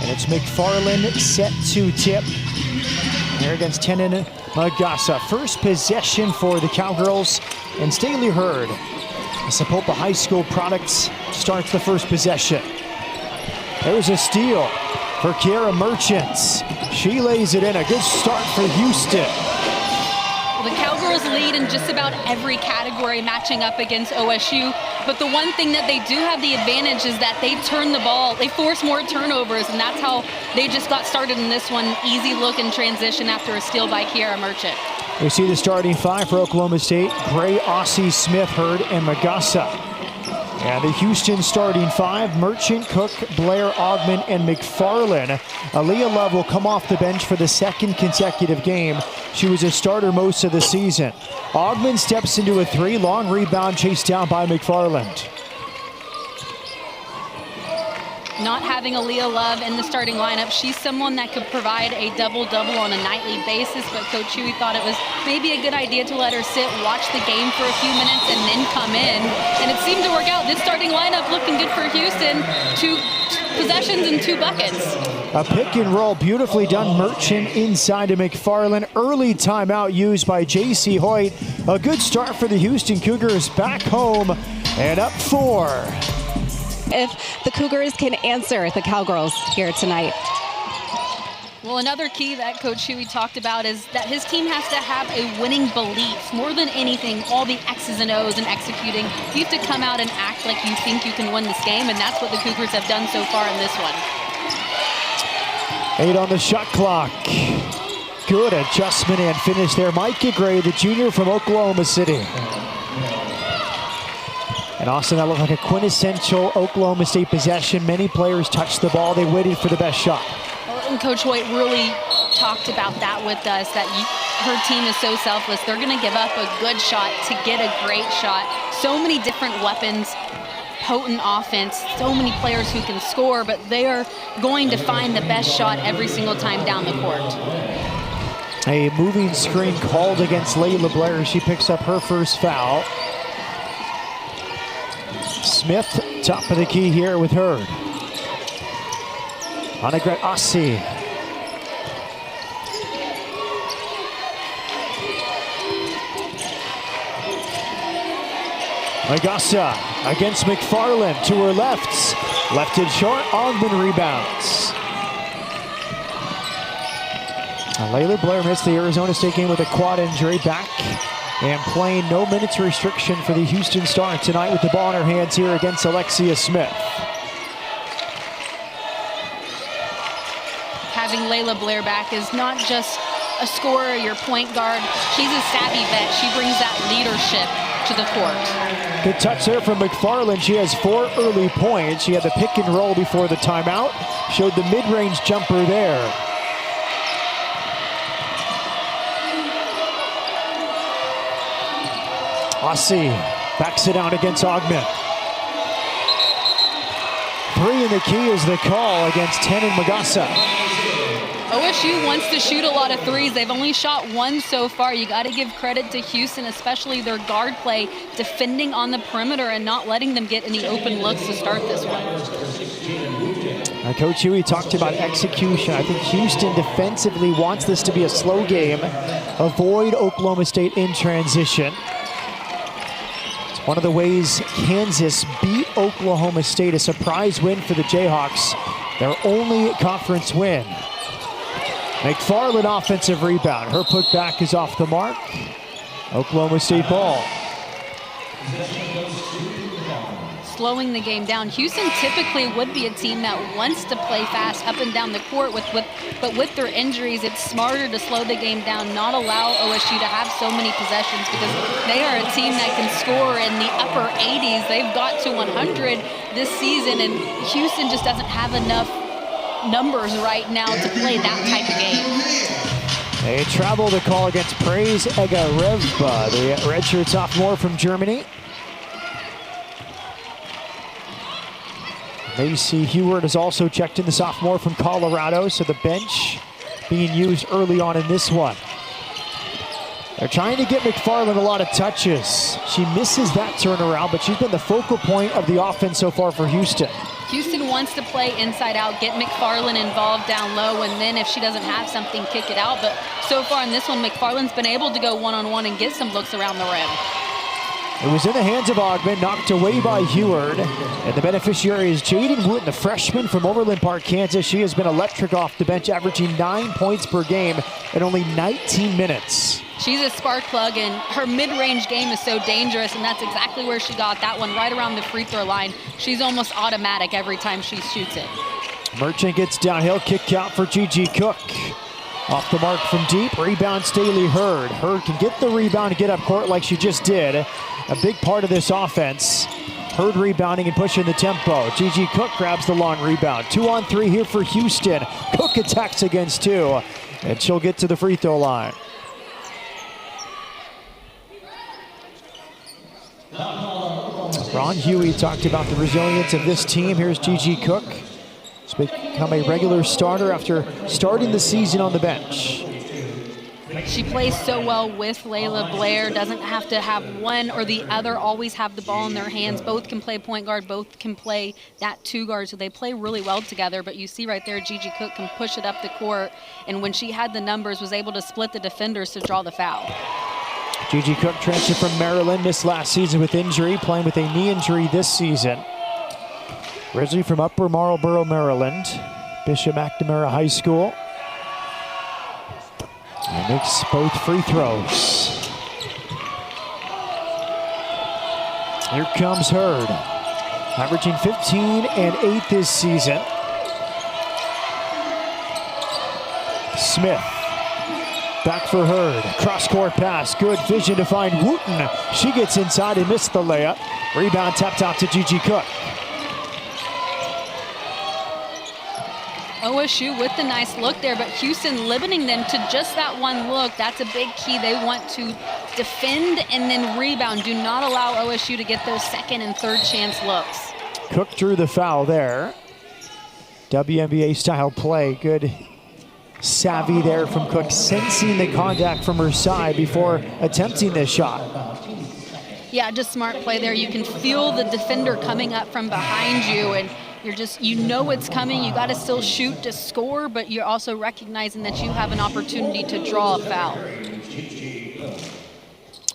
And it's McFarland set to tip here against Tenon Magassa. First possession for the Cowgirls, and Staley Hurd, the Sapulpa High School products, starts the first possession. There's a steal for Kiara Merchants. She lays it in. A good start for Houston. The Cowgirls lead in just about every category matching up against OSU, but the one thing that they do have the advantage is that they turn the ball, they force more turnovers, and that's how they just got started in this one. Easy look in transition after a steal by Kiara Merchant. We see the starting five for Oklahoma State: Gray, Aussie, Smith, Hurd, and Magassa. And the Houston starting five: Merchant, Cook, Blair, Ogman, and McFarland. Aaliyah Love will come off the bench for the second consecutive game. She was a starter most of the season. Ogman steps into a three, long rebound chased down by McFarland. Not having Aaliyah Love in the starting lineup, she's someone that could provide a double-double on a nightly basis, but Coach Huey thought it was maybe a good idea to let her sit, watch the game for a few minutes, and then come in. And it seemed to work out. This starting lineup looking good for Houston. 2 possessions and 2 buckets. A pick and roll, beautifully done. Merchant inside to McFarland. Early timeout used by J.C. Hoyt. A good start for the Houston Cougars, back home and up 4. If the Cougars can answer the Cowgirls here tonight. Well, another key that Coach Huey talked about is that his team has to have a winning belief. More than anything, all the X's and O's and executing, you have to come out and act like you think you can win this game, and that's what the Cougars have done so far in this one. 8 on the shot clock. Good adjustment and finish there. Micah Gray, the junior from Oklahoma City. And Austin, that looked like a quintessential Oklahoma State possession. Many players touched the ball. They waited for the best shot. Well, and Coach Hoyt really talked about that with us, that her team is so selfless. They're going to give up a good shot to get a great shot. So many different weapons, potent offense, so many players who can score, but they are going to find the best shot every single time down the court. A moving screen called against Layla Blair. She picks up her first foul. Smith, top of the key here with Hurd. Anagret Asi. Magassa against McFarland to her left. Left it short, Ogman rebounds. Layla Blair missed the Arizona State game with a quad injury, back and playing no minutes restriction for the Houston Star tonight with the ball in her hands here against Alexia Smith. Having Layla Blair back is not just a scorer, your point guard. She's a savvy vet. She brings that leadership to the court. Good touch there from McFarland. She has 4 early points. She had the pick and roll before the timeout. Showed the mid-range jumper there. Aussie backs it out against Ogman. 3 in the key is the call against Tenon Magassa. OSU wants to shoot a lot of threes. They've only shot 1 so far. You got to give credit to Houston, especially their guard play, defending on the perimeter and not letting them get any open looks to start this one. Coach Huey talked about execution. I think Houston defensively wants this to be a slow game. Avoid Oklahoma State in transition. One of the ways Kansas beat Oklahoma State, a surprise win for the Jayhawks, their only conference win. McFarland offensive rebound. Her putback is off the mark. Oklahoma State ball. Slowing the game down. Houston typically would be a team that wants to play fast up and down the court, but with their injuries, it's smarter to slow the game down, not allow OSU to have so many possessions, because they are a team that can score in the upper 80s. They've got to 100 this season, and Houston just doesn't have enough numbers right now to play that type of game. They travel to call against Praise Egarevba, the redshirt sophomore from Germany. Macy Heward has also checked in, the sophomore from Colorado, so the bench being used early on in this one. They're trying to get McFarland a lot of touches. She misses that turnaround, but she's been the focal point of the offense so far for Houston. Houston wants to play inside out, get McFarland involved down low, and then if she doesn't have something, kick it out. But so far in this one, McFarland's been able to go one-on-one and get some looks around the rim. It was in the hands of Ogman, knocked away by Heward. And the beneficiary is Jaden Wooten, the freshman from Overland Park, Kansas. She has been electric off the bench, averaging 9 points per game in only 19 minutes. She's a spark plug, and her mid-range game is so dangerous, and that's exactly where she got that one, right around the free throw line. She's almost automatic every time she shoots it. Merchant gets downhill, kick out for Gigi Cook. Off the mark from deep, rebound Staley Hurd. Hurd can get the rebound and get up court like she just did. A big part of this offense. Hurd rebounding and pushing the tempo. Gigi Cook grabs the long rebound. 2-on-3 here for Houston. Cook attacks against 2, and she'll get to the free throw line. Ron Huey talked about the resilience of this team. Here's Gigi Cook. She's become a regular starter after starting the season on the bench. She plays so well with Layla Blair, doesn't have to have one or the other, always have the ball in their hands. Both can play point guard, both can play that 2 guard, so they play really well together. But you see right there, Gigi Cook can push it up the court, and when she had the numbers, was able to split the defenders to draw the foul. Gigi Cook transferred from Maryland, missed last season with injury, playing with a knee injury this season. Originally from Upper Marlboro, Maryland, Bishop McNamara High School. And makes both free throws. Here comes Hurd, averaging 15 and 8 this season. Smith, back for Hurd. Cross-court pass, good vision to find Wooten. She gets inside and missed the layup. Rebound tapped out to Gigi Cook. OSU with the nice look there, but Houston limiting them to just that one look. That's a big key. They want to defend and then rebound. Do not allow OSU to get those second and third chance looks. Cook drew the foul there. WNBA style play. Good savvy there from Cook, sensing the contact from her side before attempting this shot. Yeah, just smart play there. You can feel the defender coming up from behind you, and you're just, you know it's coming. You got to still shoot to score, but you're also recognizing that you have an opportunity to draw a foul.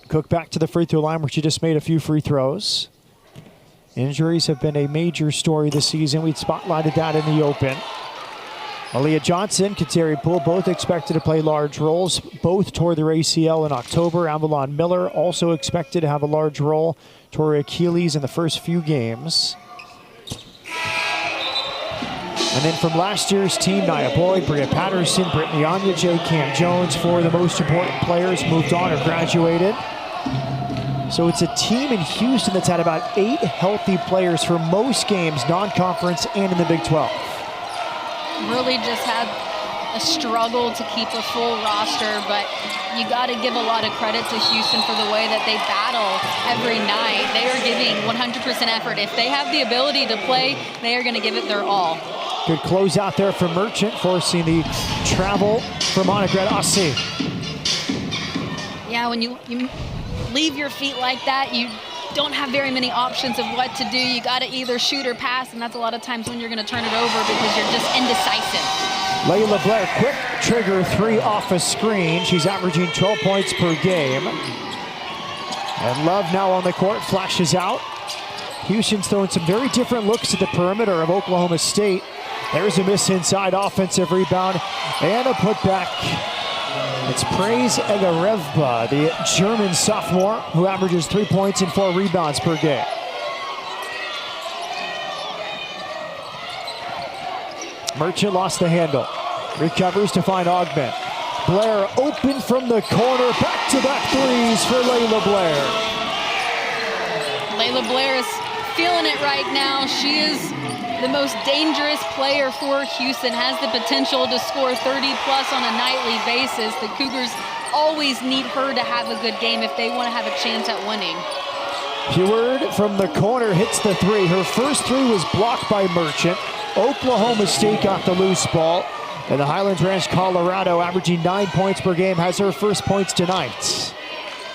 Cook back to the free throw line where she just made a few free throws. Injuries have been a major story this season. We spotlighted that in the open. Aaliyah Johnson, Kateri Poole, both expected to play large roles. Both tore their ACL in October. Avalon Miller also expected to have a large role. Tore Achilles in the first few games. And then from last year's team, Nia Boyd, Bria Patterson, Brittany Onyeje, Cam Jones, 4 of the most important players moved on or graduated. So it's a team in Houston that's had about 8 healthy players for most games, non-conference and in the Big 12. Really just had a struggle to keep a full roster, but you got to give a lot of credit to Houston for the way that they battle every night. They are giving 100% effort. If they have the ability to play, they are going to give it their all. Good close out there for Merchant, forcing the travel from Monica Ossie. Yeah, when you leave your feet like that, you don't have very many options of what to do. You got to either shoot or pass, and that's a lot of times when you're going to turn it over because you're just indecisive. Layla Blair, quick trigger 3 off a screen. She's averaging 12 points per game. And Love now on the court, flashes out. Houston's throwing some very different looks at the perimeter of Oklahoma State. There's a miss inside, offensive rebound, and a putback. It's Praise Egarevba, the German sophomore, who averages 3 points and 4 rebounds per game. Merchant lost the handle. Recovers to find Ogman. Blair open from the corner. Back-to-back threes for Layla Blair. Layla Blair is feeling it right now. She is the most dangerous player for Houston, has the potential to score 30-plus on a nightly basis. The Cougars always need her to have a good game if they want to have a chance at winning. Heward from the corner hits the 3. Her first 3 was blocked by Merchant. Oklahoma State got the loose ball. And the Highlands Ranch, Colorado, averaging 9 points per game, has her first points tonight.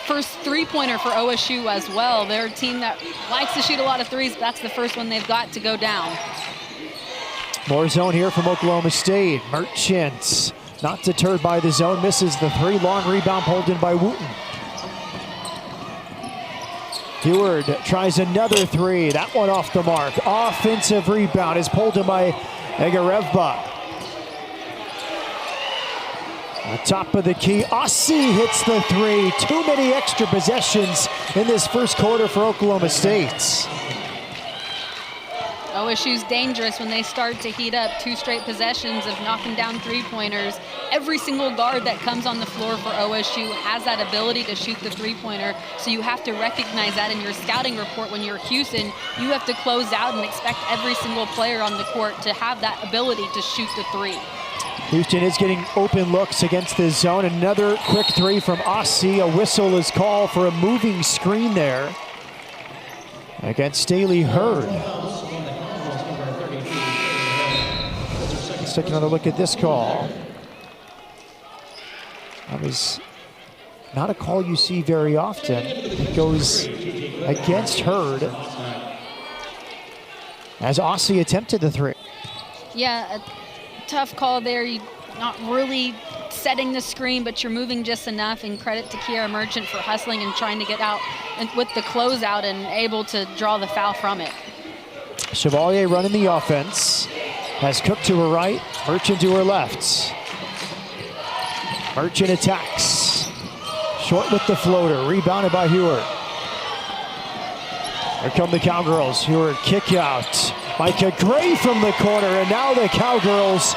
first three-pointer for OSU as well. They're a team that likes to shoot a lot of threes, but that's the first one they've got to go down. More zone here from Oklahoma State. Merchant, not deterred by the zone, misses the three. Long rebound pulled in by Wooten. Heward tries another three. That one off the mark. Offensive rebound is pulled in by Egarevba. On top of the key, Aussie hits the three. Too many extra possessions in this first quarter for Oklahoma State. OSU's dangerous when they start to heat up. 2 straight possessions of knocking down three-pointers. Every single guard that comes on the floor for OSU has that ability to shoot the three-pointer, so you have to recognize that in your scouting report. When you're Houston, you have to close out and expect every single player on the court to have that ability to shoot the three. Houston is getting open looks against this zone. Another quick three from Aussie. A whistle is called for a moving screen there against Staley Hurd. Let's take another look at this call. That was not a call you see very often. It goes against Hurd as Aussie attempted the three. Yeah, a tough call there. You're not really setting the screen, but you're moving just enough, and credit to Kiara Merchant for hustling and trying to get out with the closeout and able to draw the foul from it. Chevalier running the offense. Has Cook to her right, Merchant to her left. Merchant attacks. Short with the floater, rebounded by Heward. Here come the Cowgirls. Heward kick out. Micah Gray from the corner, and now the Cowgirls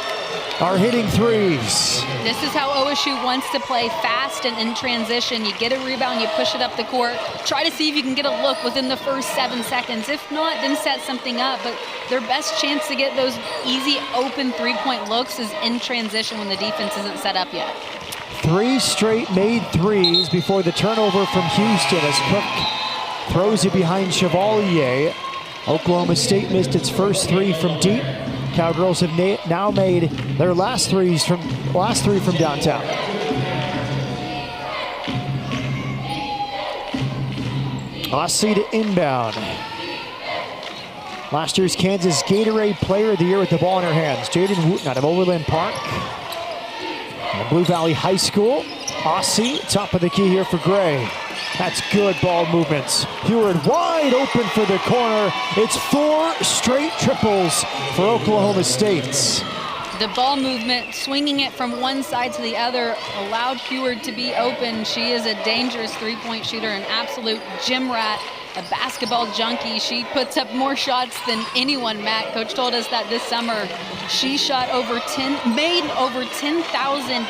are hitting threes. This is how OSU wants to play, fast and in transition. You get a rebound, you push it up the court, try to see if you can get a look within the first 7 seconds. If not, then set something up. But their best chance to get those easy, open three-point looks is in transition when the defense isn't set up yet. 3 straight made threes before the turnover from Houston as Cook throws it behind Chevalier. Oklahoma State missed its first 3 from deep. Cowgirls have now made their last three from downtown. Aussie to inbound. Last year's Kansas Gatorade Player of the Year with the ball in her hands. Jaden Wooten out of Overland Park. And Blue Valley High School. Aussie, top of the key here for Gray. That's good ball movements. Heward wide open for the corner. It's 4 straight triples for Oklahoma State. The ball movement, swinging it from one side to the other, allowed Heward to be open. She is a dangerous three-point shooter, an absolute gym rat, a basketball junkie. She puts up more shots than anyone, Matt. Coach told us that this summer she shot made over 10,000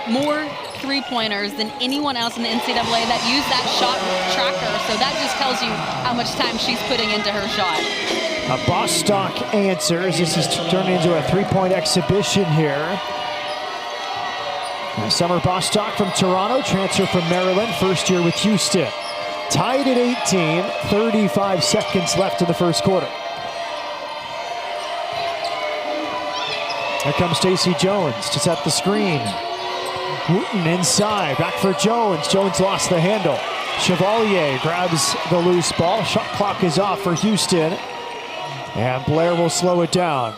more three-pointers than anyone else in the NCAA that used that shot tracker. So that just tells you how much time she's putting into her shot. Bostock answers. This is turning into a three-point exhibition here. Summer Bostock from Toronto, transfer from Maryland, first year with Houston. Tied at 18, 35 seconds left in the first quarter. Here comes Stacey Jones to set the screen. Wooten inside, back for Jones. Jones lost the handle. Chevalier grabs the loose ball. Shot clock is off for Houston. And Blair will slow it down.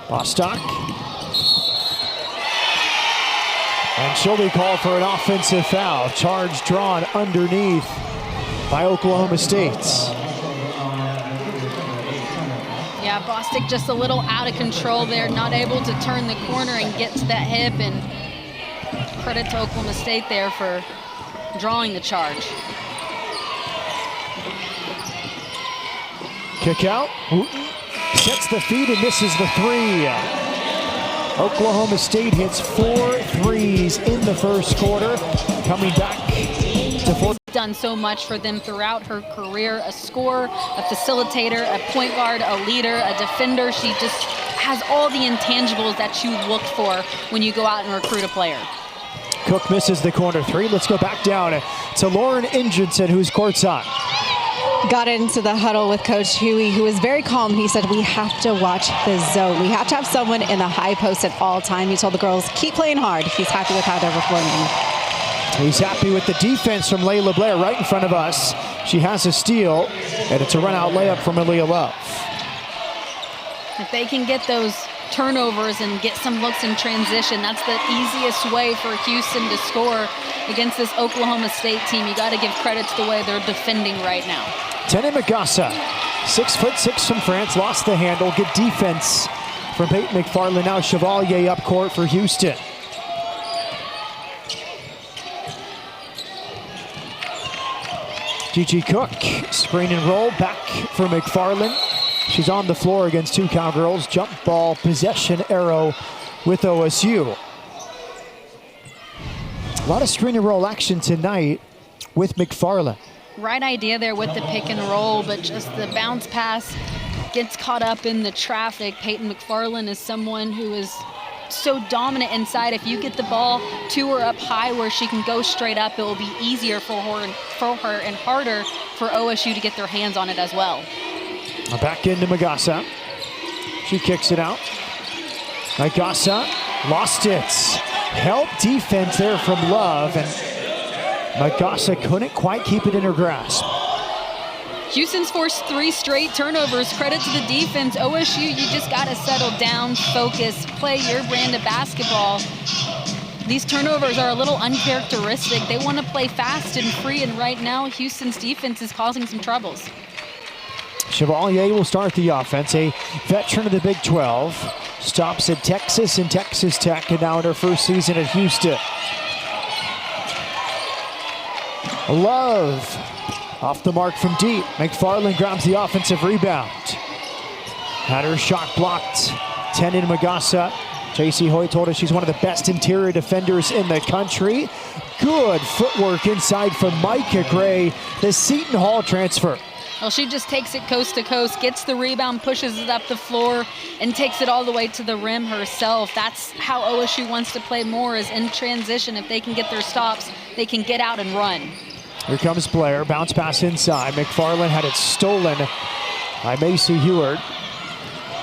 Bostock. And she'll be called for an offensive foul. Charge drawn underneath by Oklahoma State. Yeah, Bostock just a little out of control there, not able to turn the corner and get to that hip, and credit to Oklahoma State there for drawing the charge. Kick out, Wooten sets the feed and misses the three. Oklahoma State hits 4 threes in the first quarter, coming back to 4. Done so much for them throughout her career, a scorer, a facilitator, a point guard, a leader, a defender. She just has all the intangibles that you look for when you go out and recruit a player. Cook misses the corner three. Let's go back down to Lauren Ingenson, who's courtside. got into the huddle with Coach Huey, who was very calm. He said, we have to watch the zone. We have to have someone in the high post at all time. He told the girls, keep playing hard. He's happy with how they're performing. He's happy with the defense from Layla Blair right in front of us. She has a steal, and it's a run-out layup from Aaliyah Love. If they can get those turnovers and get some looks in transition, that's the easiest way for Houston to score against this Oklahoma State team. You got to give credit to the way they're defending right now. Tene Magassa, 6'6" from France, lost the handle. Good defense from Peyton McFarland. Now Chevalier up court for Houston. Gigi Cook, screen and roll back for McFarland. She's on the floor against two Cowgirls. Jump ball possession arrow with OSU. A lot of screen and roll action tonight with McFarland. Right idea there with the pick and roll, but just the bounce pass gets caught up in the traffic. Peyton McFarland is someone who is so dominant inside. If you get the ball to her up high where she can go straight up, it will be easier for her and harder for OSU to get their hands on it as well. Back into Magassa. She kicks it out. Magassa lost it. Help defense there from Love, and Magassa couldn't quite keep it in her grasp. Houston's forced 3 straight turnovers. Credit to the defense. OSU, you just got to settle down, focus, play your brand of basketball. These turnovers are a little uncharacteristic. They want to play fast and free, and right now Houston's defense is causing some troubles. Chevalier will start the offense, a veteran of the Big 12. Stops at Texas and Texas Tech, and now in her first season at Houston. Love off the mark from deep. McFarland grabs the offensive rebound. Had her shot blocked. Tene Magassa. JC Hoy told us she's one of the best interior defenders in the country. Good footwork inside from Micah Gray, the Seton Hall transfer. Well, she just takes it coast to coast, gets the rebound, pushes it up the floor, and takes it all the way to the rim herself. That's how OSU wants to play more, is in transition. If they can get their stops, they can get out and run. Here comes Blair, bounce pass inside. McFarland had it stolen by Macy Heward.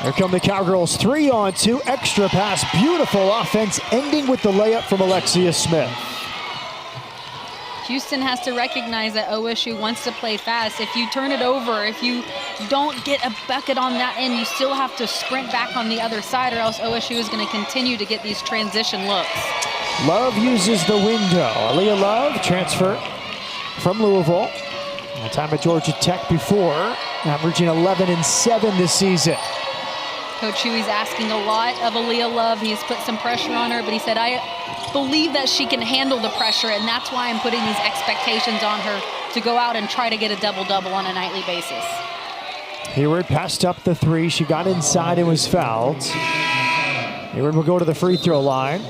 Here come the Cowgirls, 3-on-2, extra pass, beautiful offense, ending with the layup from Alexia Smith. Houston has to recognize that OSU wants to play fast. If you turn it over, if you don't get a bucket on that end, you still have to sprint back on the other side, or else OSU is going to continue to get these transition looks. Love uses the window. Aaliyah Love, transfer from Louisville. A time at Georgia Tech before, averaging 11 and 7 this season. Coach Huey's asking a lot of Aaliyah Love. He's put some pressure on her, but he said, I believe that she can handle the pressure, and that's why I'm putting these expectations on her to go out and try to get a double-double on a nightly basis. Hayward passed up the 3. She got inside and was fouled. Hayward will go to the free throw line.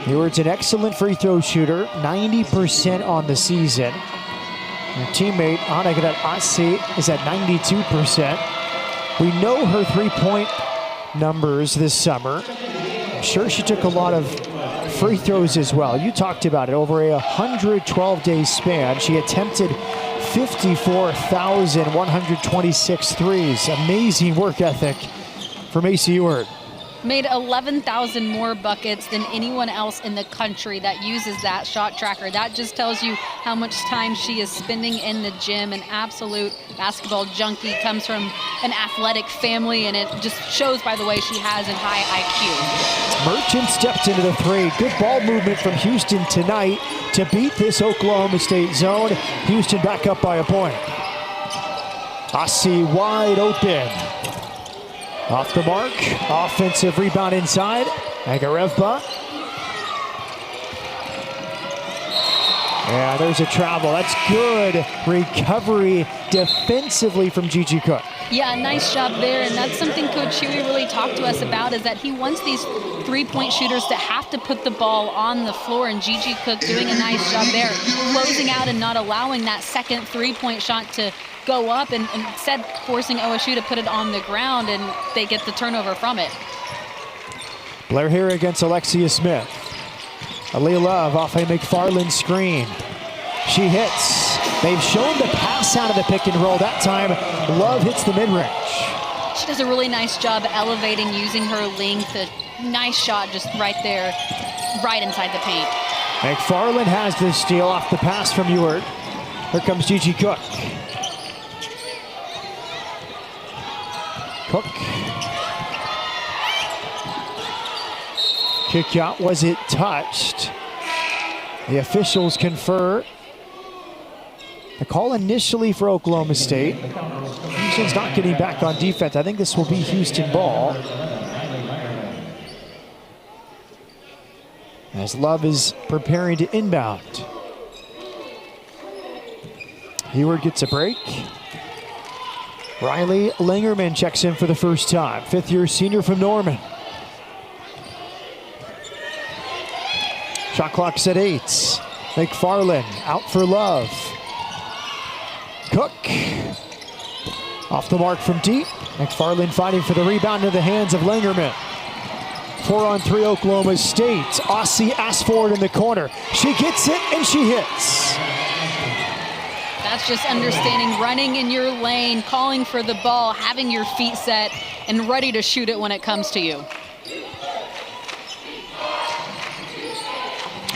Hayward's an excellent free throw shooter, 90% on the season. Her teammate, Anagrat Asi, is at 92%. We know her three-point numbers this summer. I'm sure she took a lot of free throws as well. You talked about it. Over a 112-day span, she attempted 54,126 threes. Amazing work ethic for Macy Ewart. Made 11,000 more buckets than anyone else in the country that uses that shot tracker. That just tells you how much time she is spending in the gym. An absolute basketball junkie, comes from an athletic family, and it just shows by the way she has a high IQ. Merchant stepped into the 3. Good ball movement from Houston tonight to beat this Oklahoma State zone. Houston back up by a point. Asi wide open. Off the mark, offensive rebound inside. Agarevba. Yeah, there's a travel. That's good recovery defensively from Gigi Cook. Yeah, nice job there, and that's something Coach Huey really talked to us about, is that he wants these three-point shooters to have to put the ball on the floor, and Gigi Cook doing a nice job there, closing out and not allowing that second three-point shot to go up, and instead forcing OSU to put it on the ground, and they get the turnover from it. Blair here against Alexia Smith. Aaliyah Love off a McFarland screen. She hits. They've shown the pass out of the pick and roll. That time, Love hits the mid-range. She does a really nice job elevating, using her length. A nice shot just right there, right inside the paint. McFarland has the steal off the pass from Ewart. Here comes Gigi Cook. Cook. Kick out, was it touched? The officials confer. The call initially for Oklahoma State. Houston's not getting back on defense. I think this will be Houston ball. As Love is preparing to inbound. Ewart gets a break. Riley Lingerman checks in for the first time. Fifth-year senior from Norman. Shot clock's at 8. McFarland out for Love. Cook. Off the mark from deep. McFarland fighting for the rebound into the hands of Lingerman. 4-on-3 Oklahoma State. Aussie asks for it in the corner. She gets it and she hits. That's just understanding running in your lane, calling for the ball, having your feet set, and ready to shoot it when it comes to you.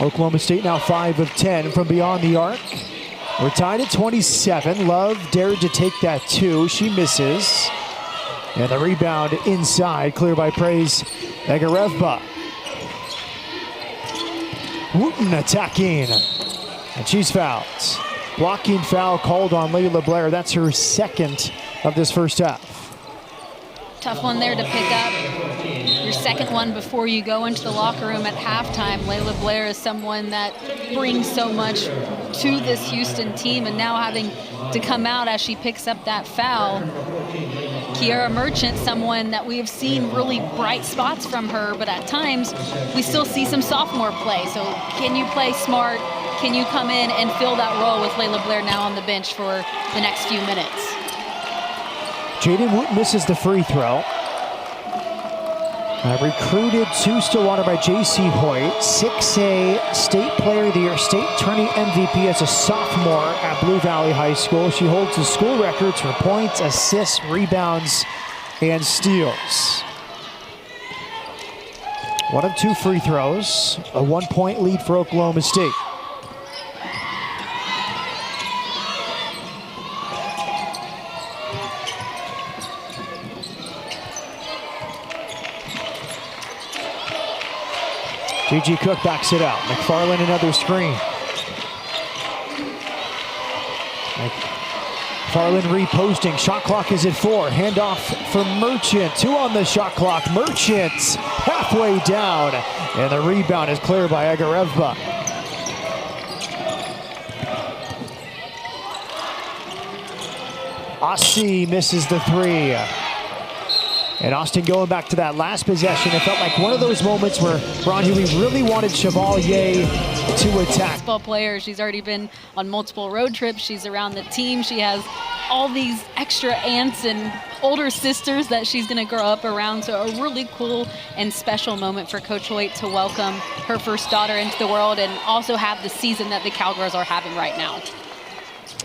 Oklahoma State now 5 of 10 from beyond the arc. We're tied at 27. Love dared to take that 2. She misses. And the rebound inside, clear by Praise Egarevba. Wooten attacking. And she's fouled. Blocking foul called on Layla Blair. That's her second of this first half. Tough one there to pick up. Your second one before you go into the locker room at halftime. Layla Blair is someone that brings so much to this Houston team, and now having to come out as she picks up that foul. Kiara Merchant, someone that we have seen really bright spots from her, but at times we still see some sophomore play. So can you play smart? Can you come in and fill that role with Layla Blair now on the bench for the next few minutes? Jaden Woot misses the free throw. Recruited to Stillwater by J.C. Hoyt, 6A State Player of the Year, State Tourney MVP as a sophomore at Blue Valley High School. She holds the school records for points, assists, rebounds, and steals. 1 of 2 free throws, a 1-point lead for Oklahoma State. Gigi Cook backs it out. McFarland another screen. McFarland reposting. Shot clock is at 4. Handoff for Merchant. 2 on the shot clock. Merchant halfway down. And the rebound is cleared by Egarevba. Aussie misses the 3. And Austin going back to that last possession. It felt like one of those moments where Ron Huey really wanted Chevalier to attack. Basketball player, she's already been on multiple road trips. She's around the team. She has all these extra aunts and older sisters that she's going to grow up around. So a really cool and special moment for Coach Hoyt to welcome her first daughter into the world and also have the season that the Cougars are having right now.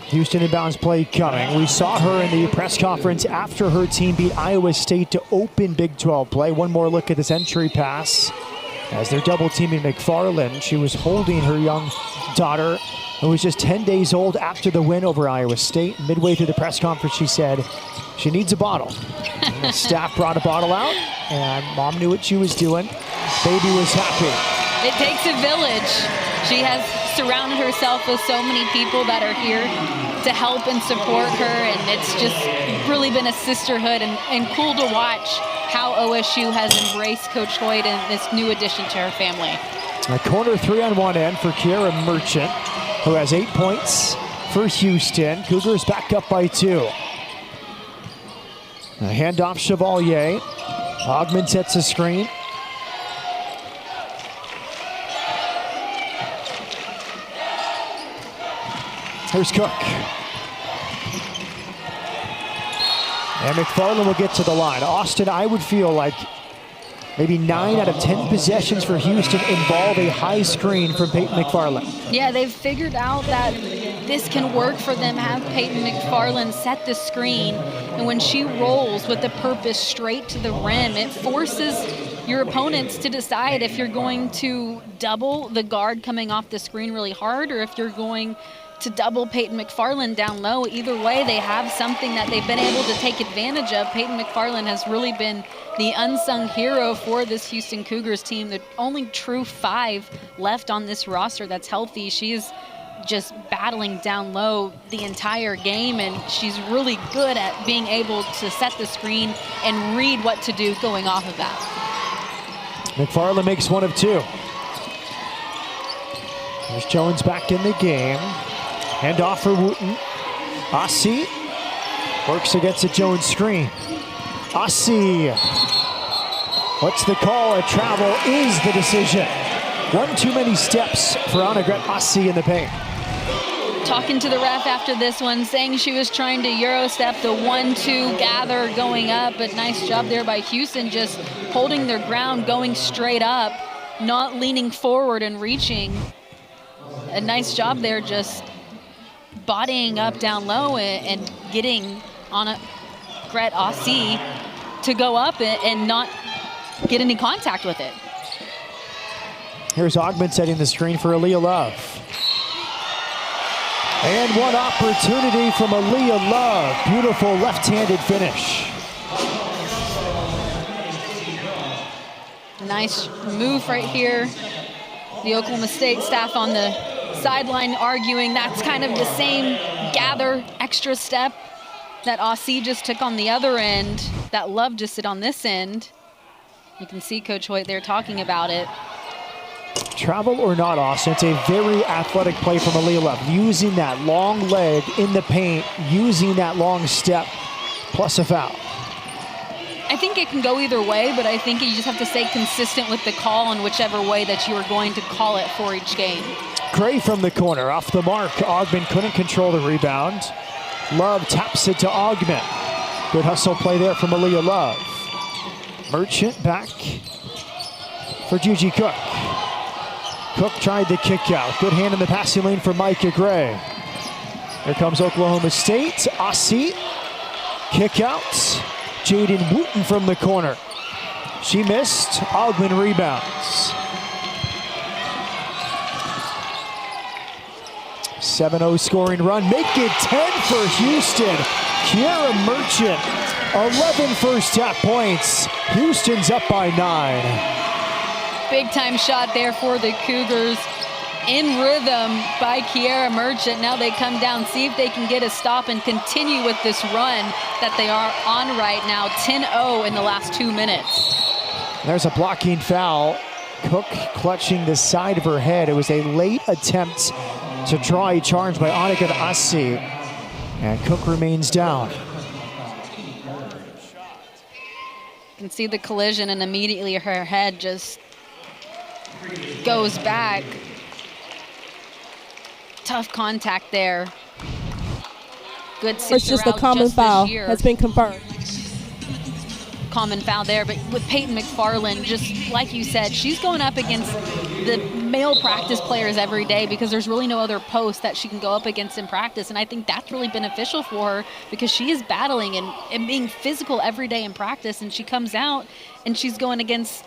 Houston inbounds play coming. We saw her in the press conference after her team beat Iowa State to open Big 12 play. One more look at this entry pass as they're double teaming McFarland. She was holding her young daughter, who was just 10 days old after the win over Iowa State. Midway through the press conference, she said she needs a bottle. And the staff brought a bottle out, and mom knew what she was doing. Baby was happy. It takes a village. She has surrounded herself with so many people that are here to help and support her, and it's just really been a sisterhood and cool to watch how OSU has embraced Coach Hoyt and this new addition to her family. A corner 3 on one end for Kiara Merchant, who has 8 points for Houston. Cougars back up by 2. A handoff Chevalier. Ogman sets a screen. Here's Cook. And McFarland will get to the line. Austin, I would feel like Maybe 9 out of 10 possessions for Houston involve a high screen from Peyton McFarland. Yeah, they've figured out that this can work for them. Have Peyton McFarland set the screen, and when she rolls with the purpose straight to the rim, it forces your opponents to decide if you're going to double the guard coming off the screen really hard or if you're going to double Peyton McFarland down low. Either way, they have something that they've been able to take advantage of. Peyton McFarland has really been the unsung hero for this Houston Cougars team. The only true 5 left on this roster that's healthy. She is just battling down low the entire game, and she's really good at being able to set the screen and read what to do going off of that. McFarland makes 1 of 2. There's Jones back in the game. Hand off for Wooten. Ossie works against a Jones screen. Ossie. What's the call? A travel is the decision. 1 too many steps for Annegret Ossie in the paint. Talking to the ref after this one, saying she was trying to Euro step the 1-2 gather going up, but nice job there by Houston, just holding their ground, going straight up, not leaning forward and reaching. A nice job there, just bodying up down low and getting Annegret Ossie to go up and not get any contact with it. Here's Ogman setting the screen for Aaliyah Love. And one opportunity from Aaliyah Love. Beautiful left-handed finish. Nice move right here. The Oklahoma State staff on the sideline arguing that's kind of the same gather extra step that Ossie just took on the other end, that Love just did on this end. You can see Coach Hoyt there talking about it. Travel or not, Austin, it's a very athletic play from Aaliyah Love, using that long leg in the paint, using that long step, plus a foul. I think it can go either way, but I think you just have to stay consistent with the call in whichever way that you are going to call it for each game. Gray from the corner, off the mark. Ogman couldn't control the rebound. Love taps it to Ogman. Good hustle play there from Aaliyah Love. Merchant back for Gigi Cook. Cook tried the kick out. Good hand in the passing lane for Micah Gray. Here comes Oklahoma State. Ossie, kick out. Jaden Wooten from the corner. She missed. Ogman rebounds. 7-0 scoring run. Make it 10 for Houston. Kiara Merchant, 11 first half points. Houston's up by 9. Big time shot there for the Cougars. In rhythm by Kiara Merchant. Now they come down, see if they can get a stop and continue with this run that they are on right now. 10-0 in the last 2 minutes. There's a blocking foul. Cook clutching the side of her head. It was a late attempt to draw a charge by Annegret Ossie. And Cook remains down. You can see the collision and immediately her head just goes back. Tough contact there. Good sister It's just a out common just foul this year. has been confirmed. Common foul there, but with Peyton McFarland, just like you said, she's going up against the male practice players every day because there's really no other post that she can go up against in practice, and I think that's really beneficial for her because she is battling and being physical every day in practice, and she comes out and she's going against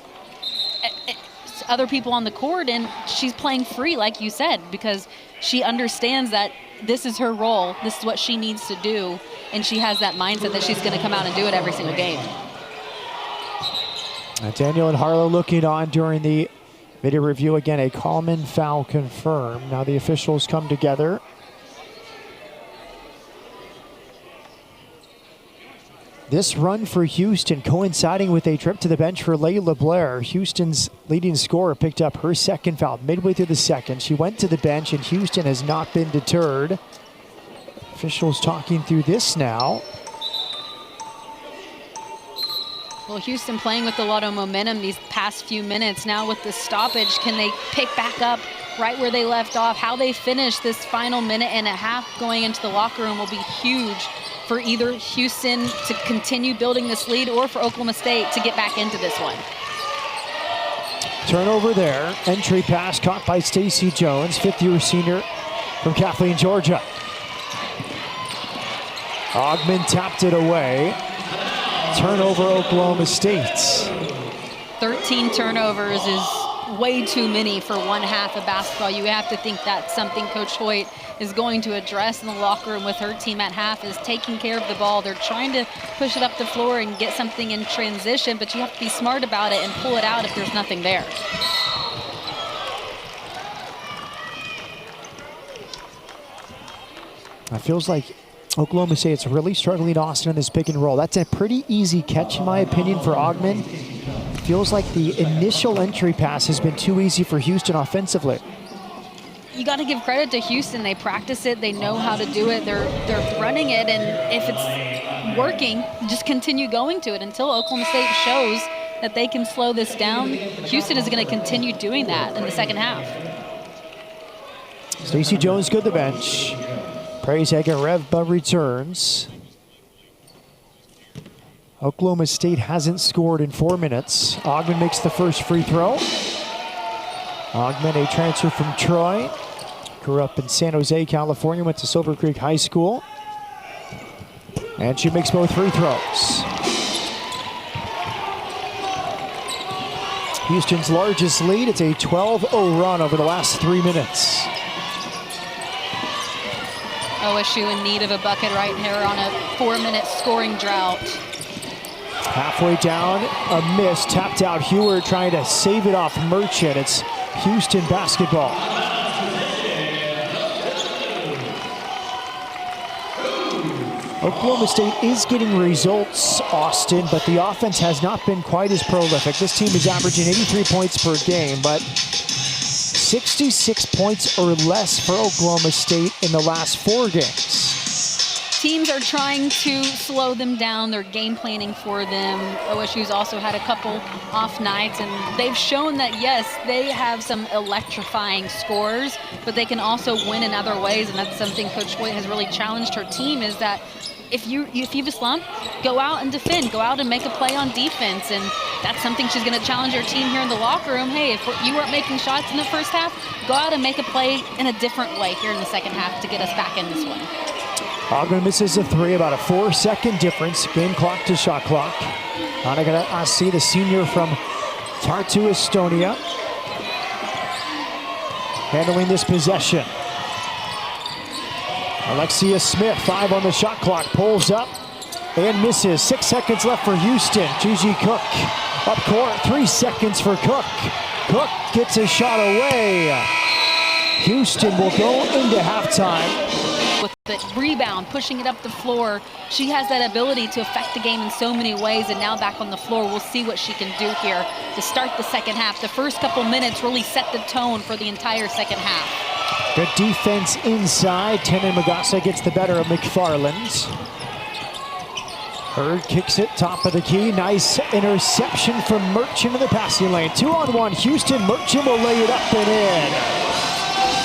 other people on the court, and she's playing free, like you said, because she understands that this is her role, this is what she needs to do, and she has that mindset that she's going to come out and do it every single game. Daniel and Harlow looking on during the video review. Again, a common foul confirmed. Now the officials come together. This run for Houston coinciding with a trip to the bench for Layla Blair. Houston's leading scorer picked up her second foul midway through the second. She went to the bench, and Houston has not been deterred. Officials talking through this now. Well, Houston playing with a lot of momentum these past few minutes. Now with the stoppage, can they pick back up right where they left off? How they finish this final minute and a half going into the locker room will be huge for either Houston to continue building this lead or for Oklahoma State to get back into this one. Turnover there. Entry pass caught by Stacey Jones, fifth-year senior from Kathleen, Georgia. Ogman tapped it away. Turnover, Oklahoma State. 13 turnovers is way too many for one half of basketball. You have to think that's something Coach Hoyt is going to address in the locker room with her team at half, is taking care of the ball. They're trying to push it up the floor and get something in transition, but you have to be smart about it and pull it out if there's nothing there. It feels like Oklahoma State's really struggling Austin in this pick and roll. That's a pretty easy catch, in my opinion, for Ogman. Feels like the initial entry pass has been too easy for Houston offensively. You got to give credit to Houston. They practice it. They know how to do it. They're running it, and if it's working, just continue going to it until Oklahoma State shows that they can slow this down. Houston is going to continue doing that in the second half. Stacey Jones good to the bench. Praise Egarevba returns. Oklahoma State hasn't scored in 4 minutes. Ogman makes the first free throw. Ogman, a transfer from Troy. Grew up in San Jose, California, went to Silver Creek High School. And she makes both free throws. Houston's largest lead, it's a 12-0 run over the last 3 minutes. OSU in need of a bucket right here on a 4-minute scoring drought. Halfway down, a miss, tapped out Heward trying to save it off Merchant. It's Houston basketball. Oklahoma State is getting results, Austin, but the offense has not been quite as prolific. This team is averaging 83 points per game, but 66 points or less for Oklahoma State in the last 4 games. Teams are trying to slow them down. They're game planning for them. OSU's also had a couple off nights, and they've shown that, yes, they have some electrifying scores, but they can also win in other ways, and that's something Coach Hoyt has really challenged her team, is that if you have a slump, go out and defend. Go out and make a play on defense, and that's something she's going to challenge her team here in the locker room. Hey, if you weren't making shots in the first half, go out and make a play in a different way here in the second half to get us back in this one. Ogman misses a 3, about a 4-second difference. Game clock to shot clock. I see the senior from Tartu, Estonia, handling this possession. Alexia Smith, 5 on the shot clock, pulls up and misses. 6 seconds left for Houston. Gigi Cook up court, 3 seconds for Cook. Cook gets a shot away. Houston will go into halftime. With the rebound, pushing it up the floor, she has that ability to affect the game in so many ways, and now back on the floor, we'll see what she can do here to start the second half. The first couple minutes really set the tone for the entire second half. Good defense inside. Tenan Magassa gets the better of McFarland. Hurd kicks it, top of the key. Nice interception from Merchant in the passing lane. 2-on-1 Houston. Merchant will lay it up and in.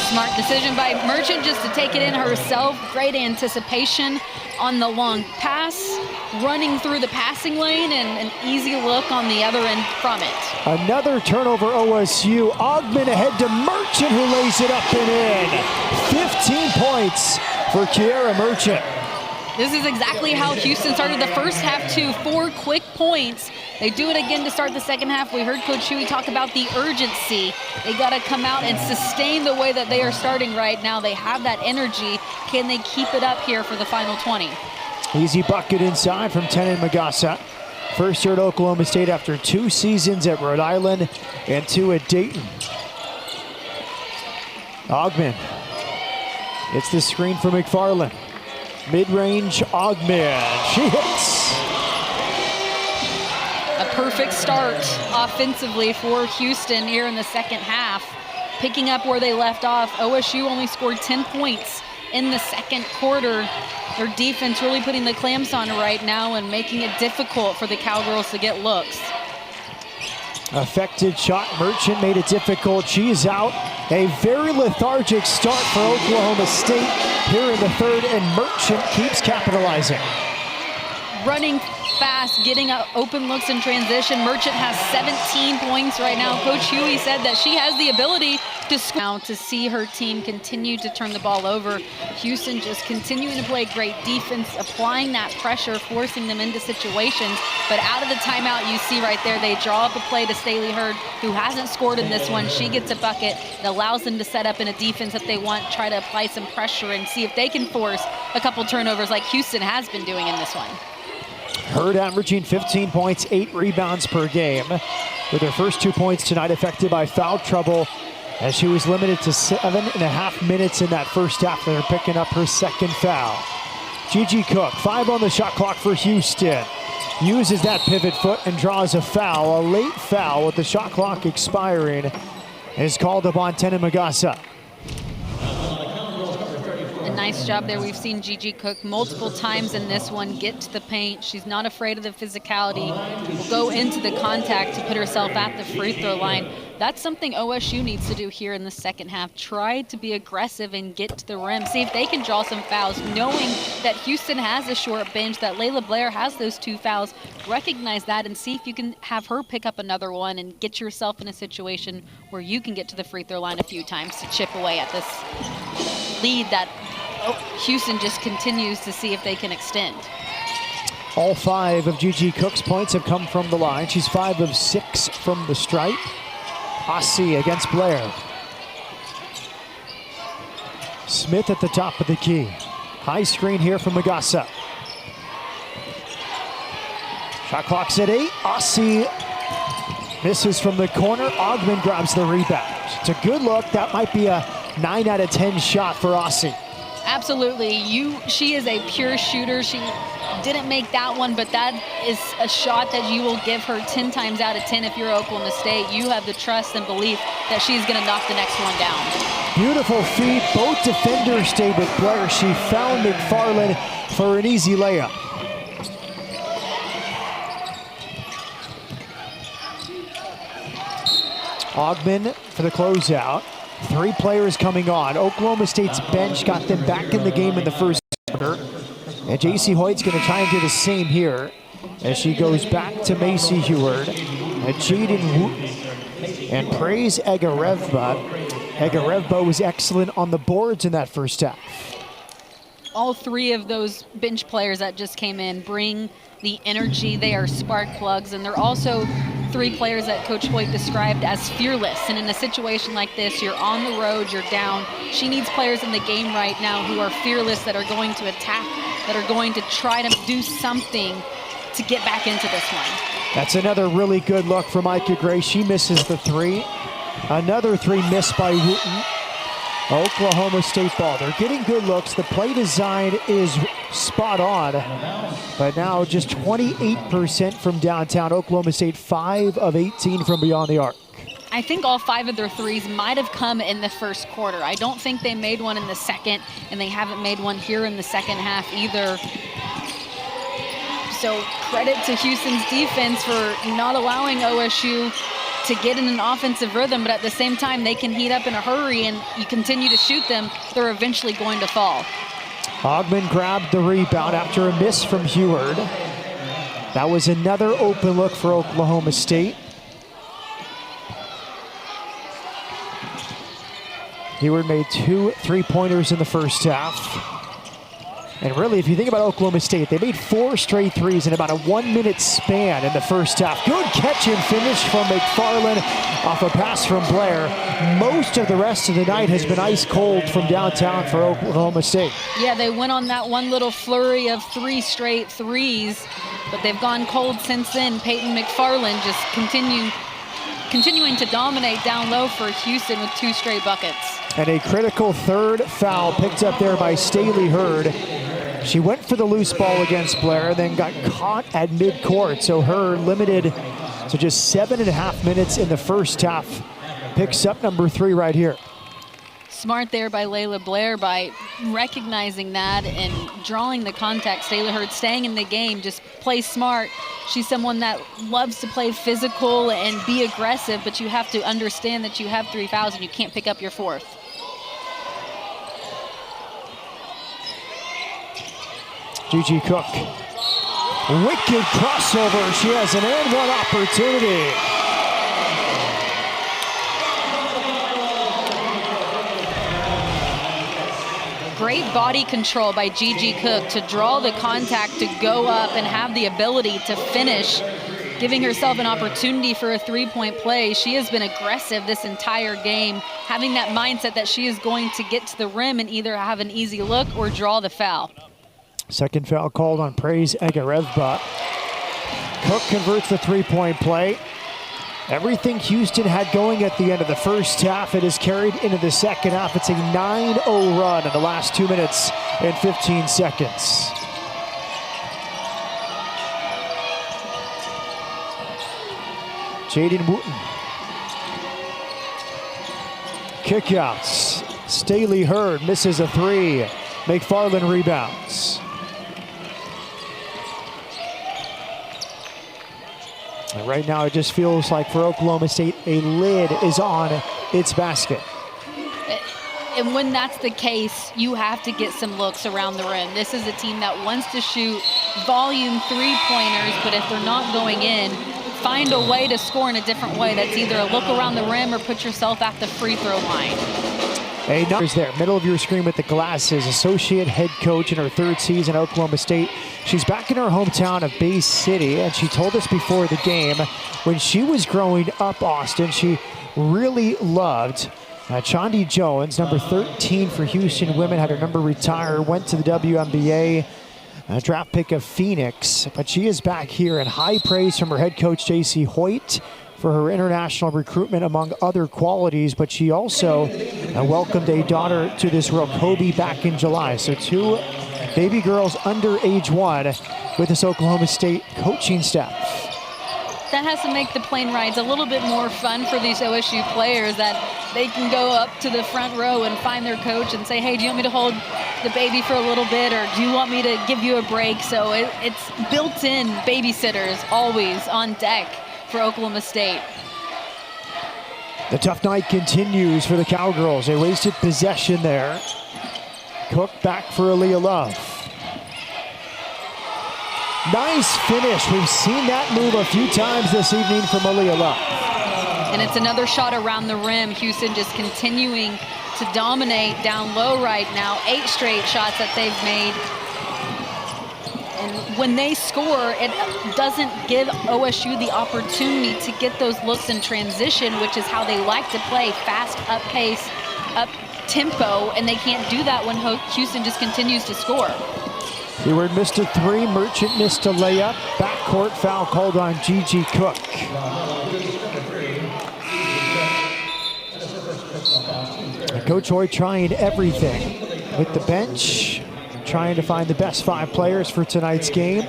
Smart decision by Merchant just to take it in herself. Great anticipation on the long pass, running through the passing lane, and an easy look on the other end from it. Another turnover, OSU. Ogman ahead to Merchant, who lays it up and in. 15 points for Kiera Merchant. This is exactly how Houston started the first half too. 4 quick points. They do it again to start the second half. We heard Coach Huey talk about the urgency. They got to come out and sustain the way that they are starting right now. They have that energy. Can they keep it up here for the final 20? Easy bucket inside from Tenan Magassa. First year at Oklahoma State after 2 seasons at Rhode Island and 2 at Dayton. Ogman. It's the screen for McFarland. Mid-range, Ogman. She hits. A perfect start offensively for Houston here in the second half. Picking up where they left off, OSU only scored 10 points in the second quarter. Their defense really putting the clamps on right now and making it difficult for the Cowgirls to get looks. Affected shot. Merchant made it difficult. She is out. A very lethargic start for Oklahoma State here in the third, and Merchant keeps capitalizing. Running fast, getting open looks in transition. Merchant has 17 points right now. Coach Huey said that she has the ability to score. Now to see her team continue to turn the ball over. Houston just continuing to play great defense, applying that pressure, forcing them into situations. But out of the timeout, you see right there, they draw up a play to Staley Hurd, who hasn't scored in this one. She gets a bucket that allows them to set up in a defense that they want, try to apply some pressure and see if they can force a couple turnovers like Houston has been doing in this one. Hurd averaging 15 points, 8 rebounds per game, with her first 2 points tonight affected by foul trouble, as she was limited to 7.5 minutes in that first half. They're picking up her second foul. Gigi Cook, 5 on the shot clock for Houston. Uses that pivot foot and draws a foul. A late foul with the shot clock expiring is called upon Tena Magassa. A nice job there. We've seen Gigi Cook multiple times in this one get to the paint. She's not afraid of the physicality. Will go into the contact to put herself at the free throw line. That's something OSU needs to do here in the second half. Try to be aggressive and get to the rim. See if they can draw some fouls, knowing that Houston has a short bench, that Layla Blair has those 2 fouls. Recognize that and see if you can have her pick up another one and get yourself in a situation where you can get to the free throw line a few times to chip away at this lead that Houston just continues to see if they can extend. All 5 of Gigi Cook's points have come from the line. She's 5 of 6 from the stripe. Ossie against Blair. Smith at the top of the key. High screen here from Magassa. Shot clock's at 8. Ossie misses from the corner. Ogman grabs the rebound. It's a good look. That might be a 9 out of 10 shot for Ossie. Absolutely. She is a pure shooter. She didn't make that one, but that is a shot that you will give her 10 times out of 10 if you're Oklahoma State. You have the trust and belief that she's going to knock the next one down. Beautiful feed. Both defenders stayed with Blair. She found McFarland for an easy layup. Ogman for the closeout. 3 players coming on. Oklahoma State's bench got them back in the game in the first quarter. And J.C. Hoyt's going to try and do the same here as she goes back to Macy Heward, Jaden Wooten, and Praise Egarevba. Egarevba was excellent on the boards in that first half. All 3 of those bench players that just came in bring the energy. They are spark plugs, and they're also 3 players that Coach Hoyt described as fearless. And in a situation like this, you're on the road, you're down. She needs players in the game right now who are fearless, that are going to attack, that are going to try to do something to get back into this one. That's another really good look for Micah Gray. She misses the 3. Another 3 missed by Wooten. Oklahoma State ball. They're getting good looks. The play design is spot on. But now just 28% from downtown. Oklahoma State 5 of 18 from beyond the arc. I think all 5 of their threes might have come in the first quarter. I don't think they made one in the second, and they haven't made one here in the second half either. So credit to Houston's defense for not allowing OSU to get in an offensive rhythm, but at the same time, they can heat up in a hurry, and you continue to shoot them, they're eventually going to fall. Ogman grabbed the rebound after a miss from Heward. That was another open look for Oklahoma State. Heward made 2 3-pointers in the first half. And really, if you think about Oklahoma State, they made 4 straight threes in about a 1-minute span in the first half. Good catch and finish from McFarland off a pass from Blair. Most of the rest of the night has been ice cold from downtown for Oklahoma State. Yeah, they went on that one little flurry of 3 straight threes, but they've gone cold since then. Peyton McFarland just continuing to dominate down low for Houston with 2 straight buckets. And a critical 3rd foul picked up there by Staley Hurd. She went for the loose ball against Blair, then got caught at midcourt. So Hurd limited to just 7.5 minutes in the first half. Picks up number 3 right here. Smart there by Layla Blair by recognizing that and drawing the contact. Staley Hurd staying in the game, just play smart. She's someone that loves to play physical and be aggressive, but you have to understand that you have 3 fouls and you can't pick up your 4th. Gigi Cook Wicked crossover. She has an and one opportunity. Great body control by Gigi Cook to draw the contact, to go up and have the ability to finish, giving herself an opportunity for a three-point play. She has been aggressive this entire game, having that mindset that she is going to get to the rim and either have an easy look or draw the foul. Second foul called on Praise Egarevba. Cook converts the three-point play. Everything Houston had going at the end of the first half, it is carried into the second half. It's a 9-0 run in the last 2 minutes and 15 seconds. Jaden Wooten. Kickouts. Staley Hurd misses a three. McFarland rebounds. And right now it just feels like for Oklahoma State, a lid is on its basket. And when that's the case, you have to get some looks around the rim. This is a team that wants to shoot volume three-pointers, but if they're not going in, find a way to score in a different way. That's either a look around the rim or put yourself at the free throw line. A numbers there, middle of your screen with the glasses, associate head coach in her third season at Oklahoma State. She's back in her hometown of Bay City, and she told us before the game, when she was growing up, Austin, she really loved Chandi Jones, number 13 for Houston women, had her number retire, went to the WNBA, a draft pick of Phoenix, but she is back here, and high praise from her head coach, J.C. Hoyt, for her international recruitment, among other qualities, but she also welcomed a daughter to this world, Kobe, back in July. So two baby girls under age 1 with this Oklahoma State coaching staff. That has to make the plane rides a little bit more fun for these OSU players, that they can go up to the front row and find their coach and say, hey, do you want me to hold the baby for a little bit, or do you want me to give you a break? So it's built-in babysitters always on deck for Oklahoma State. The tough night continues for the Cowgirls. A wasted possession there. Cook back for Aaliyah Love. Nice finish. We've seen that move a few times this evening from Aaliyah Love. And it's another shot around the rim. Houston just continuing to dominate down low right now. 8 straight shots that they've made. And when they score, it doesn't give OSU the opportunity to get those looks in transition, which is how they like to play, fast, up pace, up tempo, and they can't do that when Houston just continues to score. Hayward missed a three, Merchant missed a layup. Backcourt foul called on Gigi Cook. And Coach Hoyt trying everything with the bench, trying to find the best 5 players for tonight's game.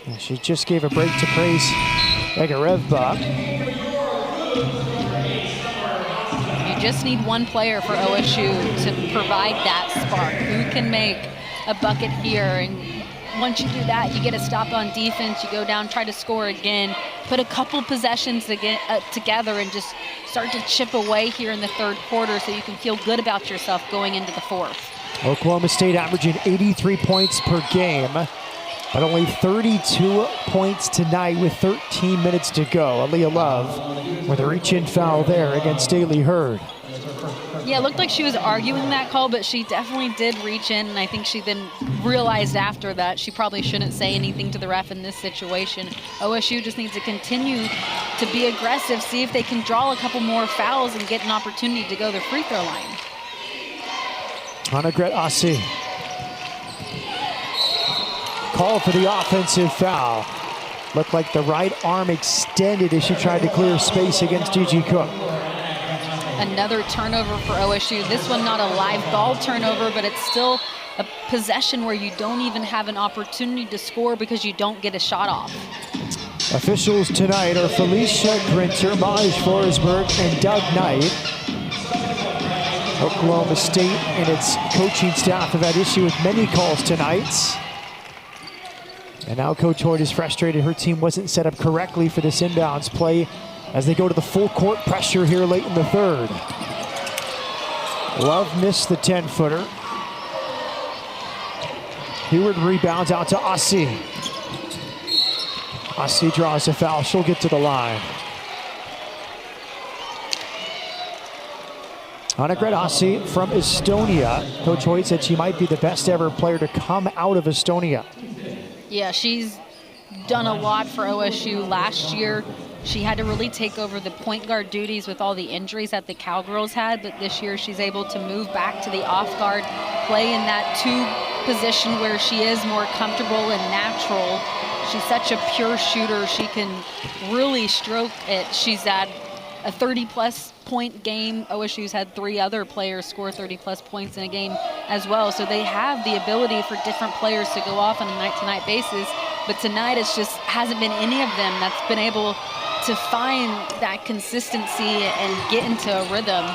And she just gave a break to Praise Egarevba. You just need one player for OSU to provide that spark. Who can make a bucket here? And once you do that, you get a stop on defense, you go down, try to score again, put a couple possessions together and just start to chip away here in the third quarter so you can feel good about yourself going into the fourth. Oklahoma State averaging 83 points per game, but only 32 points tonight with 13 minutes to go. Aaliyah Love with a reach-in foul there against Staley Hurd. Yeah, it looked like she was arguing that call, but she definitely did reach in, and I think she then realized after that she probably shouldn't say anything to the ref in this situation. OSU just needs to continue to be aggressive, see if they can draw a couple more fouls and get an opportunity to go to the free throw line. Annegret Assi. Call for the offensive foul. Looked like the right arm extended as she tried to clear space against Gigi Cook. Another turnover for OSU. This one not a live ball turnover, but it's still a possession where you don't even have an opportunity to score because you don't get a shot off. Officials tonight are Felicia Grinter, Maj Forsberg, and Doug Knight. Oklahoma State and its coaching staff have had issue with many calls tonight. And now Coach Hoyt is frustrated her team wasn't set up correctly for this inbounds play as they go to the full court pressure here late in the third. Love missed the 10-footer. Hayward rebounds out to Assi. Ossie draws a foul. She'll get to the line. Annegret Ossie from Estonia. Coach Hoyt said she might be the best ever player to come out of Estonia. Yeah, she's done a lot for OSU. Last year, she had to really take over the point guard duties with all the injuries that the Cowgirls had, but this year she's able to move back to the off guard, play in that 2 position where she is more comfortable and natural. She's such a pure shooter. She can really stroke it. She's at a 30-plus point game. OSU's had 3 other players score 30-plus points in a game as well. So they have the ability for different players to go off on a night-to-night basis. But tonight, it's just hasn't been any of them that's been able to find that consistency and get into a rhythm.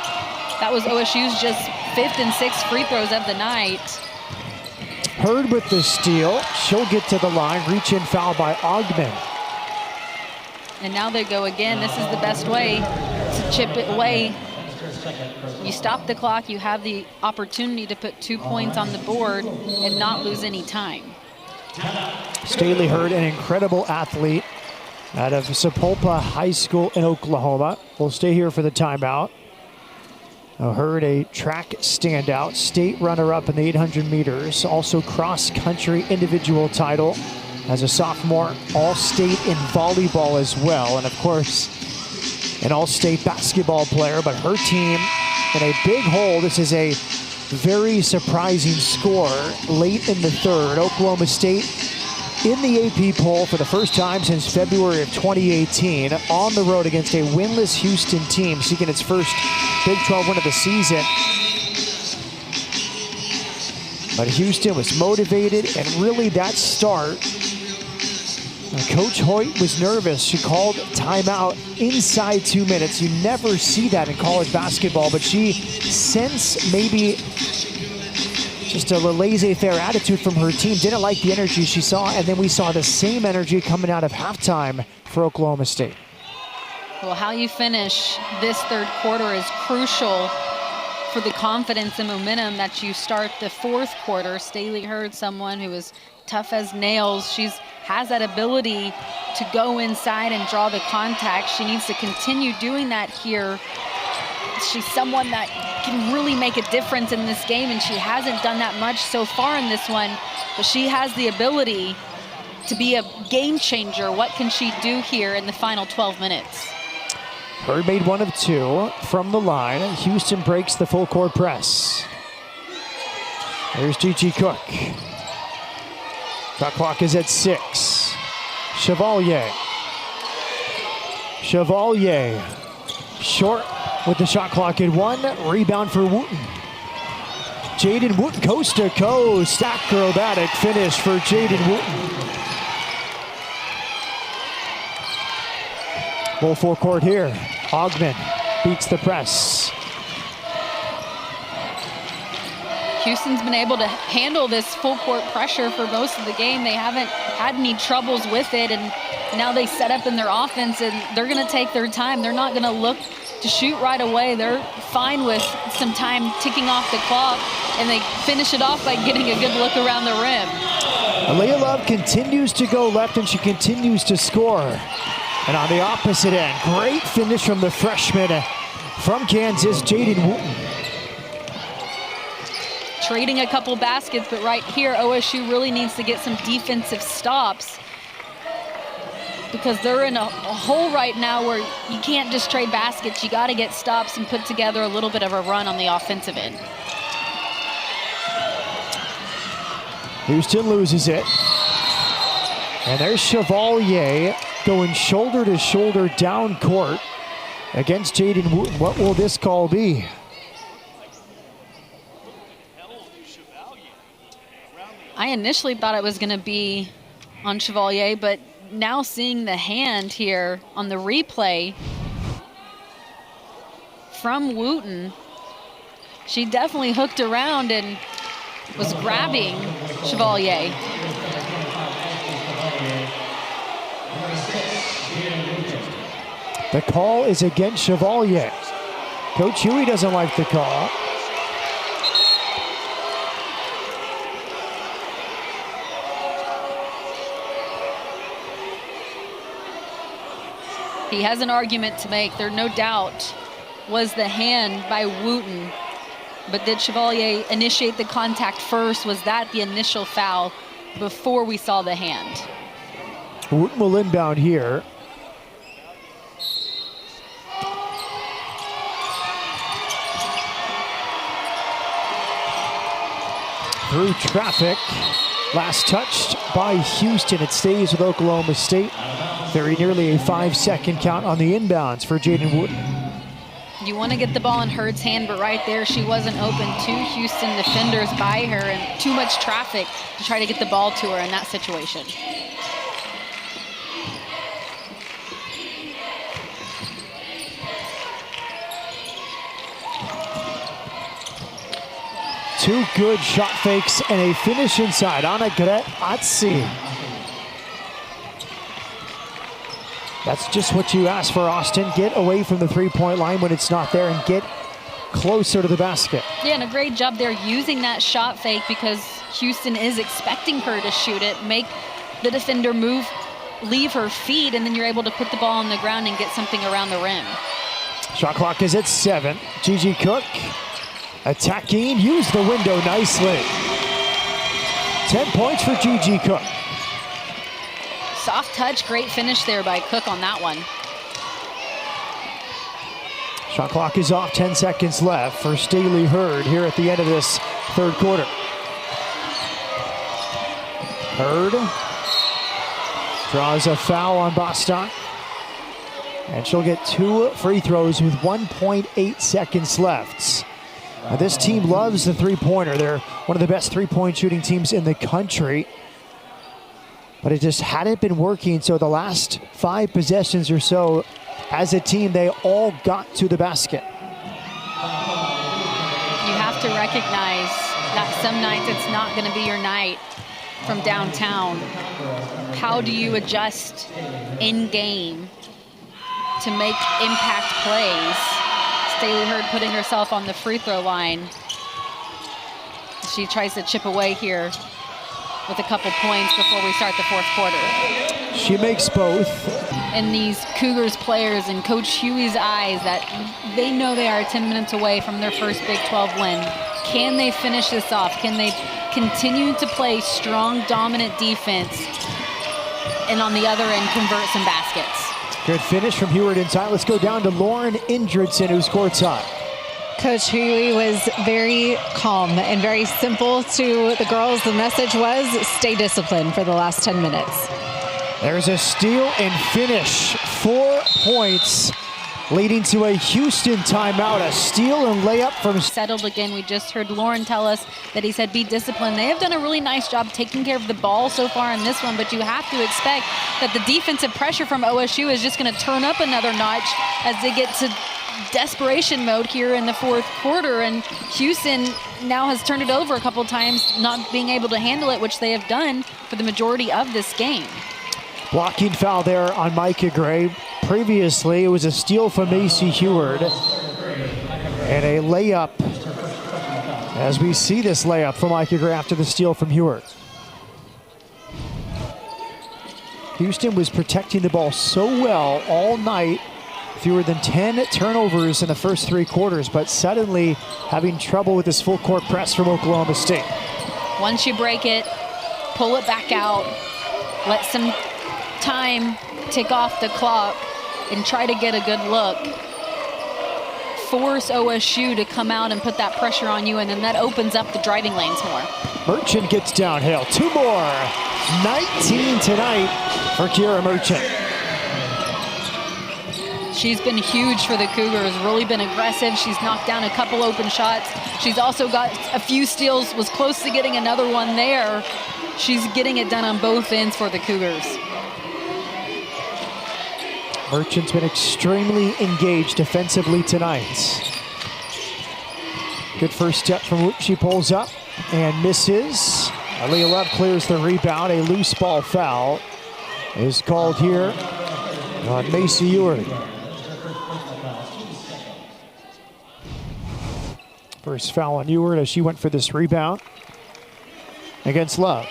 That was OSU's just 5th and 6th free throws of the night. Hurd with the steal. She'll get to the line. Reach-in foul by Ogden. And now they go again. This is the best way to chip it away. You stop the clock, you have the opportunity to put 2 points on the board and not lose any time. Staley Hurd, an incredible athlete out of Sapulpa High School in Oklahoma. Will stay here for the timeout. Hurd, a track standout, state runner-up in the 800 meters, also cross-country individual title. As a sophomore, all-state in volleyball as well. And of course, an all-state basketball player, but her team in a big hole. This is a very surprising score late in the 3rd. Oklahoma State in the AP poll for the first time since February of 2018, on the road against a winless Houston team seeking its first Big 12 win of the season. But Houston was motivated, and really that start, Coach Hoyt was nervous. She called timeout inside 2 minutes. You never see that in college basketball, but she sensed maybe just a laissez-faire attitude from her team. Didn't like the energy she saw, and then we saw the same energy coming out of halftime for Oklahoma State. Well, how you finish this 3rd quarter is crucial for the confidence and momentum that you start the 4th quarter. Staley Hurd, someone who is tough as nails. She has that ability to go inside and draw the contact. She needs to continue doing that here. She's someone that can really make a difference in this game, and she hasn't done that much so far in this one, but she has the ability to be a game changer. What can she do here in the final 12 minutes? Hurd made 1 of 2 from the line. Houston breaks the full court press. Here's Gigi Cook. Shot clock is at 6. Chevalier. Short with the shot clock at 1. Rebound for Wooten. Jaden Wooten, coast to coast. Acrobatic finish for Jaden Wooten. Full 4 court here. Ogden beats the press. Houston's been able to handle this full court pressure for most of the game. They haven't had any troubles with it, and now they set up in their offense, and they're going to take their time. They're not going to look to shoot right away. They're fine with some time ticking off the clock, and they finish it off by getting a good look around the rim. Aaliyah Love continues to go left, and she continues to score. And on the opposite end, great finish from the freshman from Kansas, Jaden Wooten. Trading a couple baskets, but right here, OSU really needs to get some defensive stops, because they're in a hole right now where you can't just trade baskets. You got to get stops and put together a little bit of a run on the offensive end. Houston loses it. And there's Chevalier going shoulder to shoulder down court against Jaden Wooten. What will this call be? I initially thought it was going to be on Chevalier, but now seeing the hand here on the replay from Wooten, she definitely hooked around and was grabbing Chevalier. The call is against Chevalier. Coach Huey doesn't like the call. He has an argument to make. There no doubt was the hand by Wooten. But did Chevalier initiate the contact first? Was that the initial foul before we saw the hand? Wooten will inbound here. Through traffic. Last touched by Houston. It stays with Oklahoma State. Very nearly a 5-second count on the inbounds for Jaden Wooten. You want to get the ball in Hurd's hand, but right there she wasn't open. Two Houston defenders by her and too much traffic to try to get the ball to her in that situation. Two good shot fakes and a finish inside. Anna Gretzi. That's just what you ask for, Austin. Get away from the three-point line when it's not there and get closer to the basket. Yeah, and a great job there using that shot fake because Houston is expecting her to shoot it, make the defender move, leave her feet, and then you're able to put the ball on the ground and get something around the rim. Shot clock is at 7. Gigi Cook attacking, used the window nicely. 10 points for Gigi Cook. Soft touch, great finish there by Cook on that one. Shot clock is off, 10 seconds left for Staley Hurd here at the end of this third quarter. Hurd draws a foul on Bostock. And she'll get 2 free throws with 1.8 seconds left. Now this team loves the three-pointer. They're one of the best three-point shooting teams in the country. But it just hadn't been working, so the last 5 possessions or so, as a team, they all got to the basket. You have to recognize that some nights it's not going to be your night from downtown. How do you adjust in-game to make impact plays? Staley Hurd putting herself on the free throw line. She tries to chip away here with a couple points before we start the fourth quarter. She makes both. And these Cougars players in Coach Huey's eyes that they know they are 10 minutes away from their first Big 12 win. Can they finish this off? Can they continue to play strong, dominant defense and on the other end convert some baskets? Good finish from Heward inside. Let's go down to Lauren Indridson, who's courtside. Coach Huey was very calm and very simple to the girls. The message was stay disciplined for the last 10 minutes. There's a steal and finish. 4 points leading to a Houston timeout. A steal and layup from... Settled again. We just heard Lauren tell us that he said be disciplined. They have done a really nice job taking care of the ball so far in this one, but you have to expect that the defensive pressure from OSU is just going to turn up another notch as they get to desperation mode here in the fourth quarter, and Houston now has turned it over a couple times, not being able to handle it, which they have done for the majority of this game. Blocking foul there on Micah Gray. Previously, it was a steal from Macy Heward and a layup, as we see this layup from Micah Gray after the steal from Heward. Houston was protecting the ball so well all night. Fewer than 10 turnovers in the first 3 quarters, but suddenly having trouble with this full court press from Oklahoma State. Once you break it, pull it back out, let some time tick off the clock and try to get a good look. Force OSU to come out and put that pressure on you, and then that opens up the driving lanes more. Merchant gets downhill. 2 more. 19 tonight for Kira Merchant. She's been huge for the Cougars, really been aggressive. She's knocked down a couple open shots. She's also got a few steals, was close to getting another one there. She's getting it done on both ends for the Cougars. Merchant's been extremely engaged defensively tonight. Good first step from Woot. She pulls up and misses. Aaliyah Love clears the rebound. A loose ball foul is called here on Macy Eward. First foul on Eward as she went for this rebound against Love.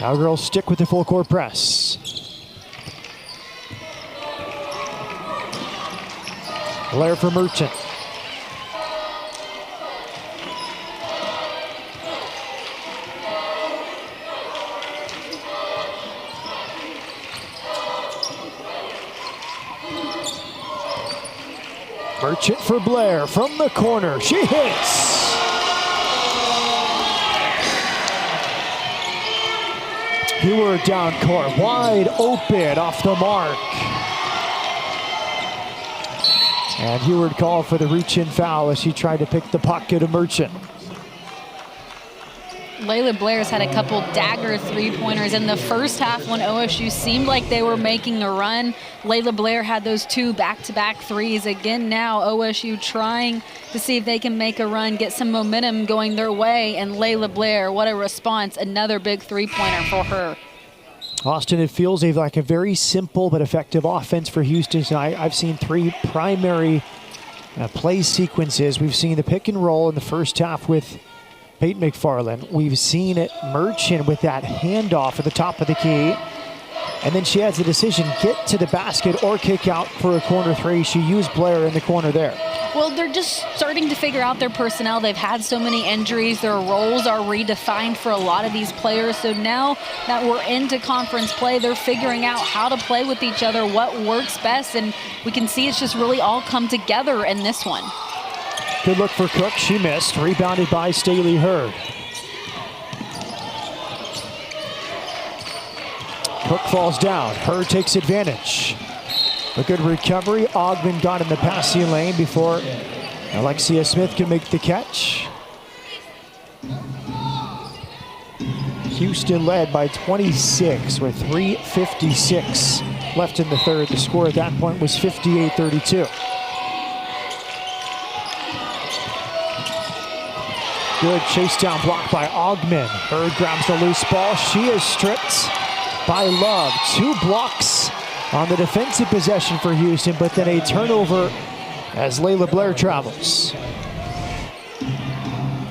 Cowgirls stick with the full court press. Blair for Merchant. Merchant for Blair from the corner. She hits. Heward down court, wide open off the mark. And Heward called for the reach-in foul as she tried to pick the pocket of Merchant. Layla Blair's had a couple dagger three-pointers in the first half when OSU seemed like they were making a run. Layla Blair had those 2 back-to-back threes. Again now, OSU trying to see if they can make a run, get some momentum going their way. And Layla Blair, what a response. Another big three-pointer for her. Austin, it feels like a very simple but effective offense for Houston. So I've seen 3 primary play sequences. We've seen the pick and roll in the first half with Peyton McFarland. We've seen it Merchant with that handoff at the top of the key. And then she has the decision, get to the basket or kick out for a corner 3. She used Blair in the corner there. Well, they're just starting to figure out their personnel. They've had so many injuries. Their roles are redefined for a lot of these players. So now that we're into conference play, they're figuring out how to play with each other, what works best. And we can see it's just really all come together in this one. Good look for Cook. She missed. Rebounded by Staley Hurd. Cook falls down. Hurd takes advantage. A good recovery. Ogden got in the passing lane before Alexia Smith can make the catch. Houston led by 26 with 3:56 left in the third. The score at that point was 58-32. Good chase down block by Ogman. Hurd grabs the loose ball. She is stripped by Love. 2 blocks on the defensive possession for Houston, but then a turnover as Layla Blair travels.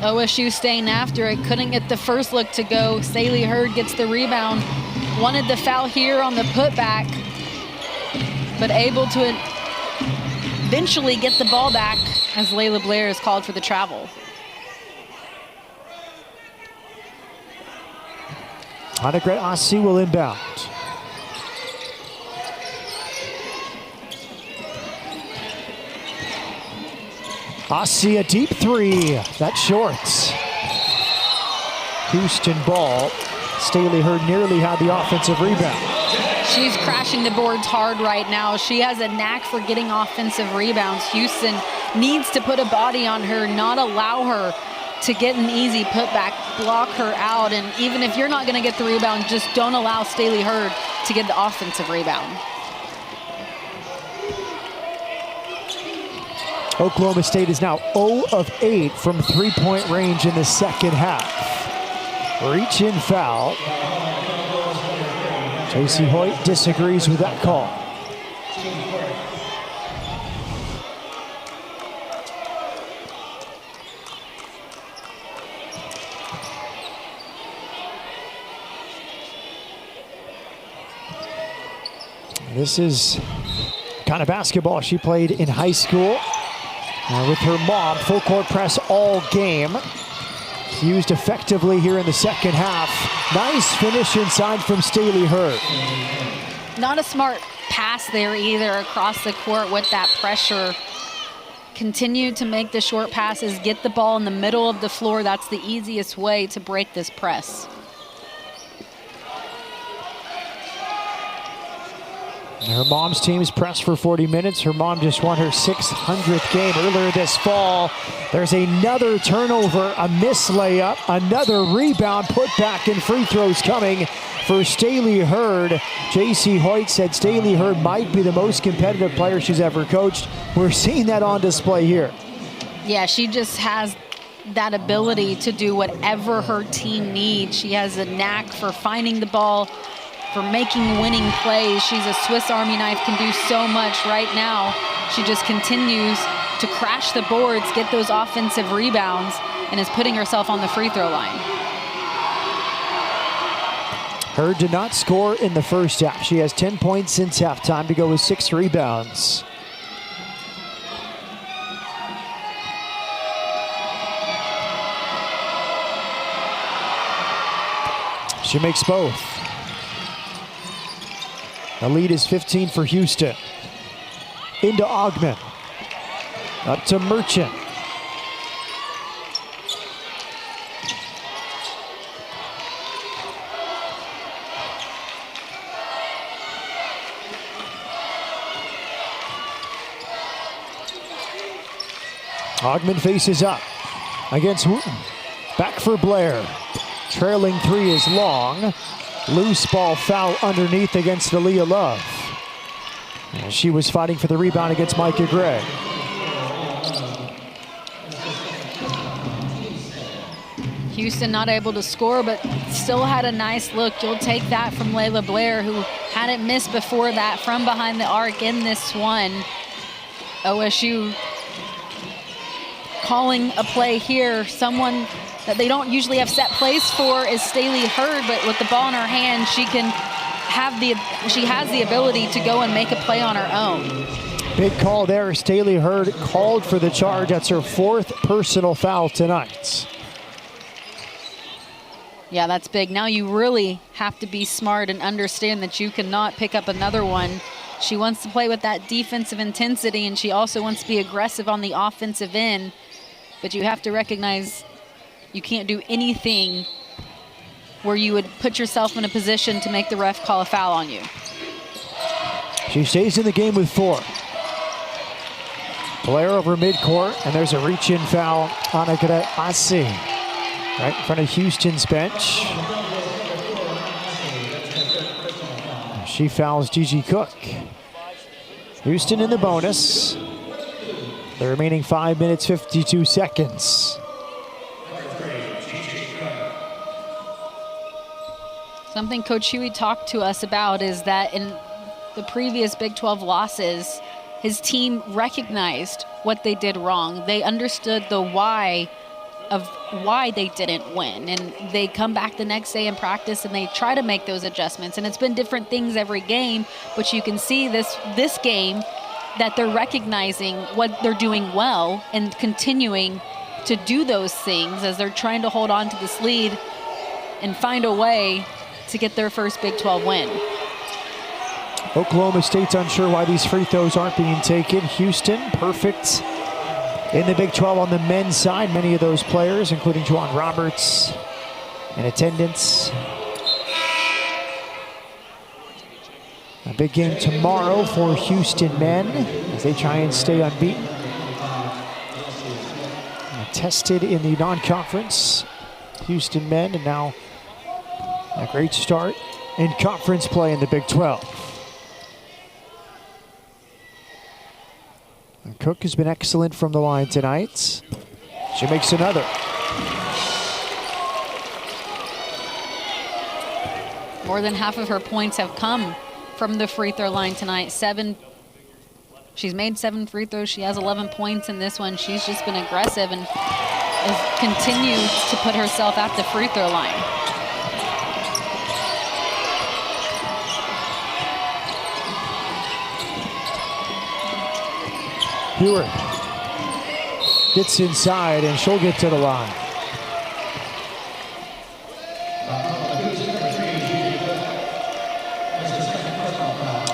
OSU staying after it, couldn't get the first look to go. Staley Hurd gets the rebound. Wanted the foul here on the putback, but able to eventually get the ball back as Layla Blair is called for the travel. Annegret Ossie will inbound. Ossie, a deep 3. That's short. Houston ball. Staley Hurd nearly had the offensive rebound. She's crashing the boards hard right now. She has a knack for getting offensive rebounds. Houston needs to put a body on her, not allow her to get an easy putback, block her out. And even if you're not going to get the rebound, just don't allow Staley Hurd to get the offensive rebound. Oklahoma State is now 0 of 8 from three-point range in the second half. Reach-in foul. J.C. Hoyt disagrees with that call. This is kind of basketball she played in high school. With her mom, full court press all game. Used effectively here in the second half. Nice finish inside from Staley Hurd. Not a smart pass there either across the court with that pressure. Continue to make the short passes, get the ball in the middle of the floor. That's the easiest way to break this press. Her mom's team's pressed for 40 minutes. Her mom just won her 600th game earlier this fall. There's another turnover, a missed layup, another rebound, put back, and free throws coming for Staley Hurd. J.C. Hoyt said Staley Hurd might be the most competitive player she's ever coached. We're seeing that on display here. Yeah, she just has that ability to do whatever her team needs. She has a knack for finding the ball, for making winning plays. She's a Swiss Army knife, can do so much right now. She just continues to crash the boards, get those offensive rebounds, and is putting herself on the free throw line. Hurd did not score in the first half. She has 10 points since halftime to go with 6 rebounds. She makes both. The lead is 15 for Houston. Into Ogman. Up to Merchant. Ogman faces up against Wooten. Back for Blair. Trailing 3 is long. Loose ball foul underneath against Aaliyah Love. And she was fighting for the rebound against Micah Gray. Houston not able to score, but still had a nice look. You'll take that from Layla Blair, who hadn't missed before that from behind the arc in this one. OSU calling a play here. Someone that they don't usually have set plays for is Staley Hurd, but with the ball in her hand, she has the ability to go and make a play on her own. Big call there. Staley Hurd called for the charge. That's her 4th personal foul tonight. Yeah, that's big. Now you really have to be smart and understand that you cannot pick up another one. She wants to play with that defensive intensity, and she also wants to be aggressive on the offensive end. But you have to recognize you can't do anything where you would put yourself in a position to make the ref call a foul on you. She stays in the game with 4. Blair over midcourt, and there's a reach-in foul on Agada Asi. Right in front of Houston's bench. She fouls Gigi Cook. Houston in the bonus. The remaining 5 minutes, 52 seconds. Something Coach Huey talked to us about is that in the previous Big 12 losses, his team recognized what they did wrong. They understood the why of why they didn't win, and they come back the next day in practice and they try to make those adjustments. And it's been different things every game, but you can see this game that they're recognizing what they're doing well and continuing to do those things as they're trying to hold on to this lead and find a way to get their first Big 12 win. Oklahoma State's unsure why these free throws aren't being taken. Houston, perfect in the Big 12 on the men's side. Many of those players, including Juwan Roberts, in attendance. A big game tomorrow for Houston men as they try and stay unbeaten. Tested in the non-conference Houston men, and now a great start in conference play in the Big 12. And Cook has been excellent from the line tonight. She makes another. More than half of her points have come from the free throw line tonight. She's made 7 free throws. She has 11 points in this one. She's just been aggressive and has continued to put herself at the free throw line. Hewitt gets inside and she'll get to the line.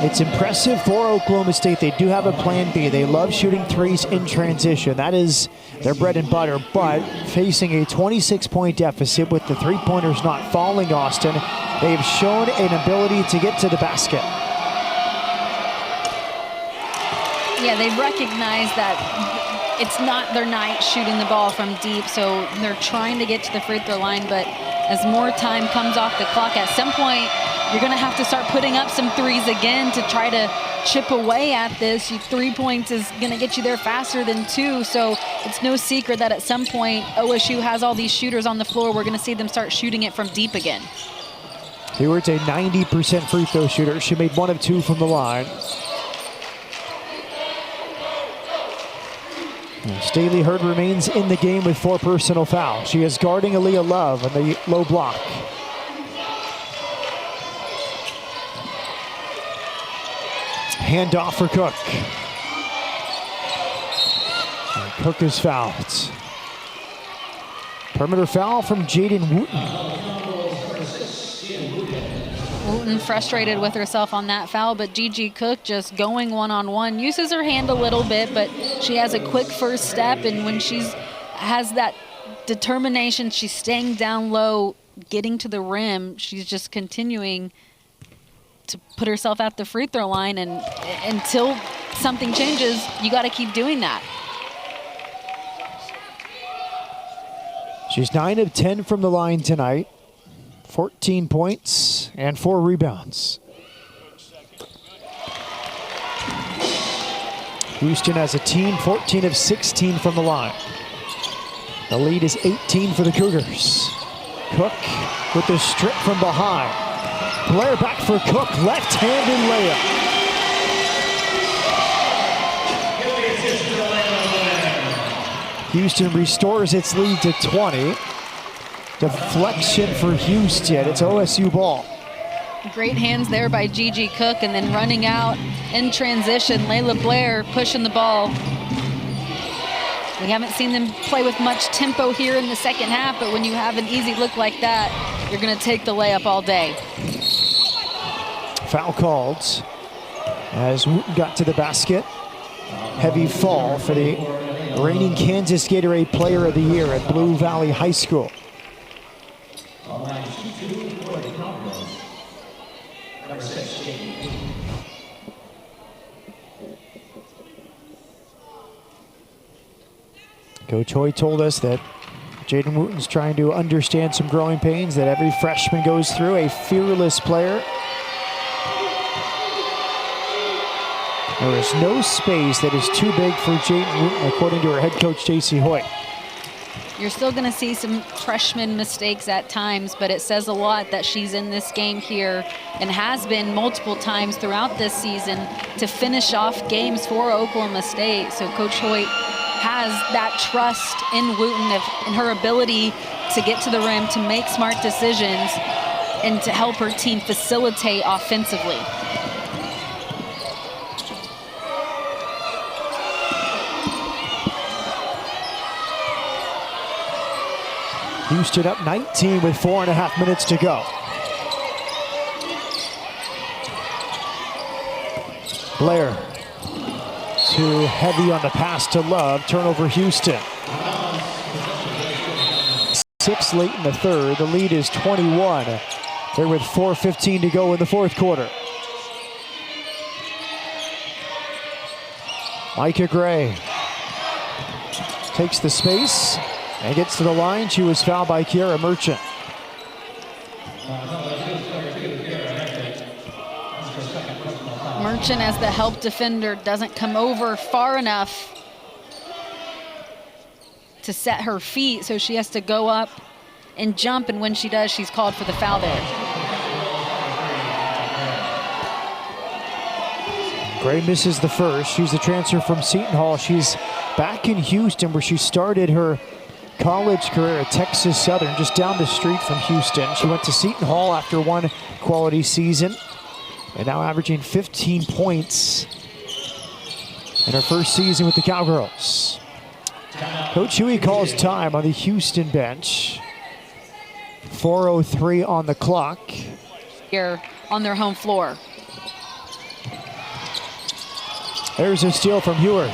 It's impressive for Oklahoma State. They do have a plan B. They love shooting threes in transition. That is their bread and butter. But facing a 26-point deficit with the three-pointers not falling, Austin, they have shown an ability to get to the basket. Yeah, they recognize that it's not their night shooting the ball from deep, so they're trying to get to the free throw line. But as more time comes off the clock, at some point, you're going to have to start putting up some threes again to try to chip away at this. 3 points is going to get you there faster than 2, so it's no secret that at some point OSU has all these shooters on the floor. We're going to see them start shooting it from deep again. Hewitt's a 90% free throw shooter. She made 1 of 2 from the line. Staley Hurd remains in the game with 4 personal fouls. She is guarding Aaliyah Love on the low block. handoff for Cook. And Cook is fouled. Perimeter foul from Jaden Wooten. Wooten frustrated with herself on that foul, but Gigi Cook just going one-on-one. Uses her hand a little bit, but she has a quick first step, and when she has that determination, she's staying down low, getting to the rim. She's just continuing to put herself at the free throw line, and until something changes, you got to keep doing that. She's 9 of 10 from the line tonight. 14 points and 4 rebounds. Houston as a team, 14 of 16 from the line. The lead is 18 for the Cougars. Cook with the strip from behind. Blair back for Cook, left-handed layup. Houston restores its lead to 20. Deflection for Houston. It's OSU ball. Great hands there by Gigi Cook, and then running out in transition, Layla Blair pushing the ball. We haven't seen them play with much tempo here in the second half, but when you have an easy look like that, you're going to take the layup all day. Foul called as Wooten got to the basket. Heavy fall for the reigning Kansas Gatorade Player of the Year at Blue Valley High School. Coach Hoy told us that Jaden Wooten's trying to understand some growing pains that every freshman goes through, a fearless player. There is no space that is too big for Jaden Wooten, according to her head coach, J.C. Hoyt. You're still going to see some freshman mistakes at times, but it says a lot that she's in this game here and has been multiple times throughout this season to finish off games for Oklahoma State. So Coach Hoyt has that trust in Wooten in her ability to get to the rim, to make smart decisions, and to help her team facilitate offensively. Houston up 19 with 4.5 minutes to go. Blair, too heavy on the pass to Love. Turnover Houston. 6 late in the third. The lead is 21. They're with 4:15 to go in the fourth quarter. Micah Gray takes the space and gets to the line. She was fouled by Kiara Merchant. Merchant, as the help defender, doesn't come over far enough to set her feet, so she has to go up and jump, and when she does, she's called for the foul there. Gray misses the first. She's the transfer from Seton Hall. She's back in Houston, where she started her college career at Texas Southern, just down the street from Houston. She went to Seton Hall after one quality season, and now averaging 15 points in her first season with the Cowgirls. Coach Huey calls time on the Houston bench. 4:03 on the clock. Here on their home floor. There's a steal from Heward.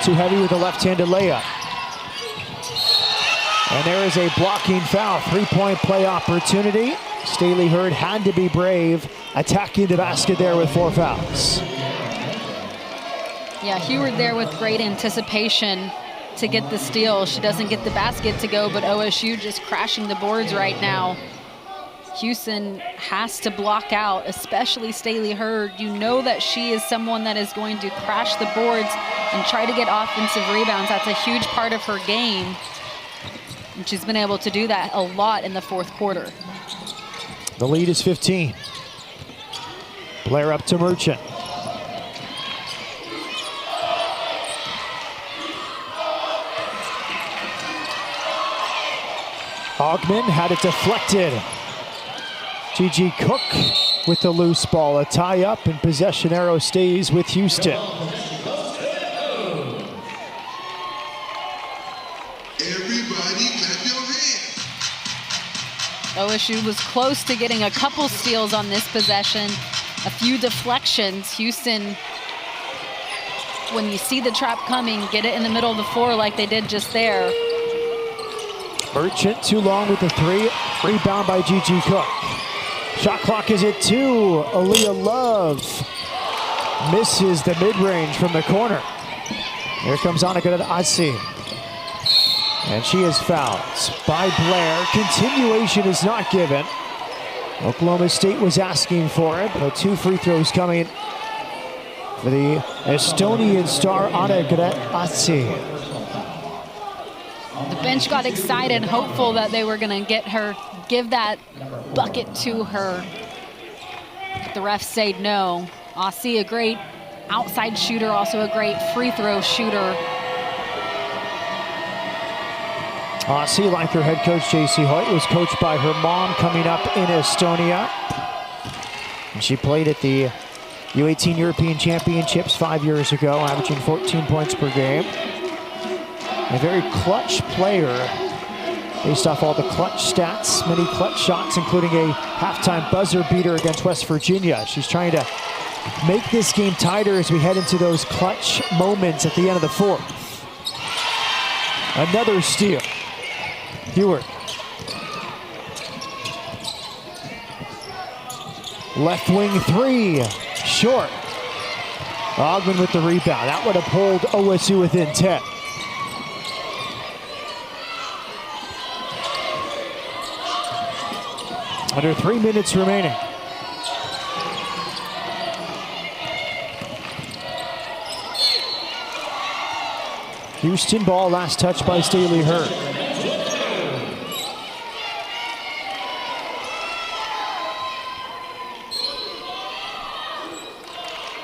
Too heavy with a left-handed layup. And there is a blocking foul. 3-point play opportunity. Staley Hurd had to be brave, attacking the basket there with 4 fouls. Yeah, Heward there with great anticipation to get the steal. She doesn't get the basket to go, but OSU just crashing the boards right now. Houston has to block out, especially Staley Hurd. You know that she is someone that is going to crash the boards and try to get offensive rebounds. That's a huge part of her game. And she's been able to do that a lot in the fourth quarter. The lead is 15. Blair up to Merchant. Augman had it deflected. Gigi Cook with the loose ball. A tie up and possession arrow stays with Houston. Everybody clap your hands. OSU was close to getting a couple steals on this possession. A few deflections. Houston, when you see the trap coming, get it in the middle of the floor like they did just there. Merchant too long with the three. Rebound by Gigi Cook. Shot clock is at 2. Aaliyah Love misses the mid-range from the corner. Here comes Annika Asi. And she is fouled by Blair. Continuation is not given. Oklahoma State was asking for it, but 2 free throws coming for the Estonian star Annika Asi. The bench got excited, hopeful that they were going to give that bucket to her. But the refs said no. Aussie, a great outside shooter, also a great free throw shooter. Aussie, like her head coach J.C. Hoyt, was coached by her mom coming up in Estonia. And she played at the U18 European Championships 5 years ago, averaging 14 points per game. A very clutch player based off all the clutch stats, many clutch shots, including a halftime buzzer beater against West Virginia. She's trying to make this game tighter as we head into those clutch moments at the end of the fourth. Another steal. Heward. Left wing 3, short. Ogman with the rebound. That would uphold OSU within 10. Under 3 minutes remaining. Houston ball, last touch by Staley Hurd.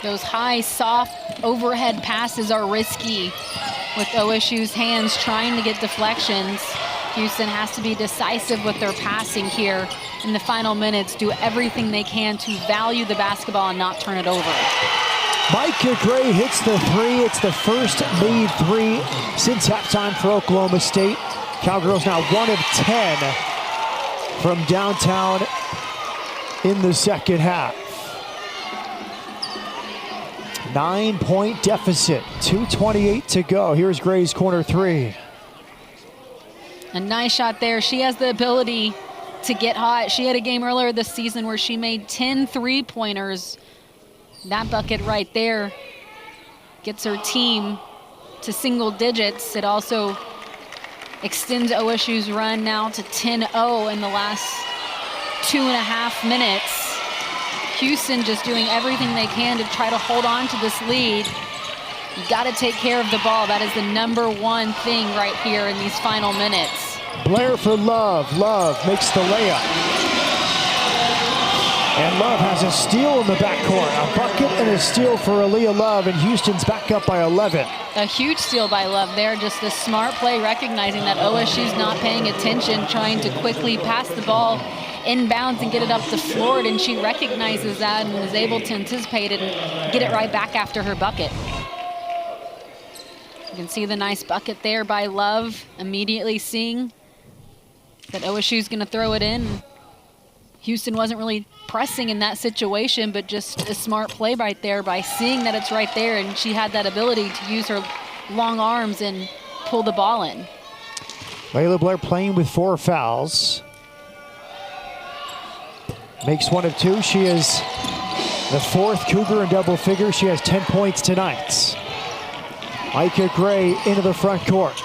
Those high, soft overhead passes are risky with OSU's hands trying to get deflections. Houston has to be decisive with their passing here in the final minutes, do everything they can to value the basketball and not turn it over. Micah Gray hits the 3. It's the first made 3 since halftime for Oklahoma State. Cowgirls now 1 of 10 from downtown in the second half. 9-point deficit, 2:28 to go. Here's Gray's corner 3. A nice shot there. She has the ability to get hot. She had a game earlier this season where she made 10 3-pointers. That bucket right there gets her team to single digits. It also extends OSU's run now to 10-0 in the last 2.5 minutes. Houston just doing everything they can to try to hold on to this lead. You got to take care of the ball. That is the #1 thing right here in these final minutes. Blair for Love. Love makes the layup. And Love has a steal in the backcourt. A bucket and a steal for Aaliyah Love, and Houston's back up by 11. A huge steal by Love there. Just a smart play, recognizing that OSU's not paying attention, trying to quickly pass the ball inbounds and get it up the floor, and she recognizes that and is able to anticipate it and get it right back after her bucket. You can see the nice bucket there by Love, immediately seeing that OSU's going to throw it in. Houston wasn't really pressing in that situation, but just a smart play right there by seeing that it's right there, and she had that ability to use her long arms and pull the ball in. Layla Blair playing with 4 fouls. Makes 1 of 2. She is the 4th Cougar in double figures. She has 10 points tonight. Micah Gray into the front court.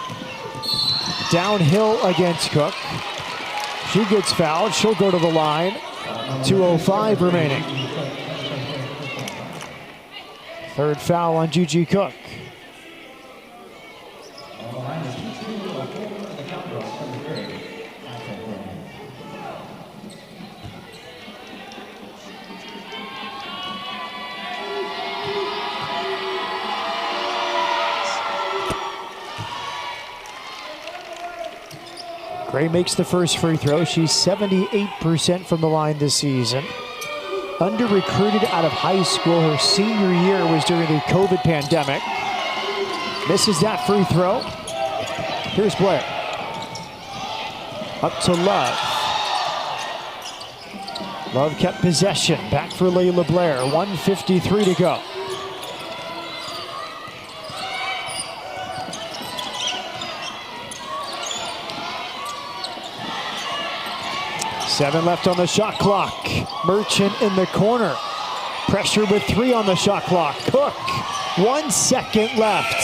Downhill against Cook. She gets fouled. She'll go to the line. 2:05 remaining. 3rd foul on Gigi Cook. Gray makes the first free throw. She's 78% from the line this season. under-recruited out of high school. Her senior year was during the COVID pandemic. Misses that free throw. Here's Blair. Up to Love. Love kept possession. Back for Layla Blair. 1:53 to go. Seven left on the shot clock. Merchant in the corner. Pressure with 3 on the shot clock. Cook, 1 second left.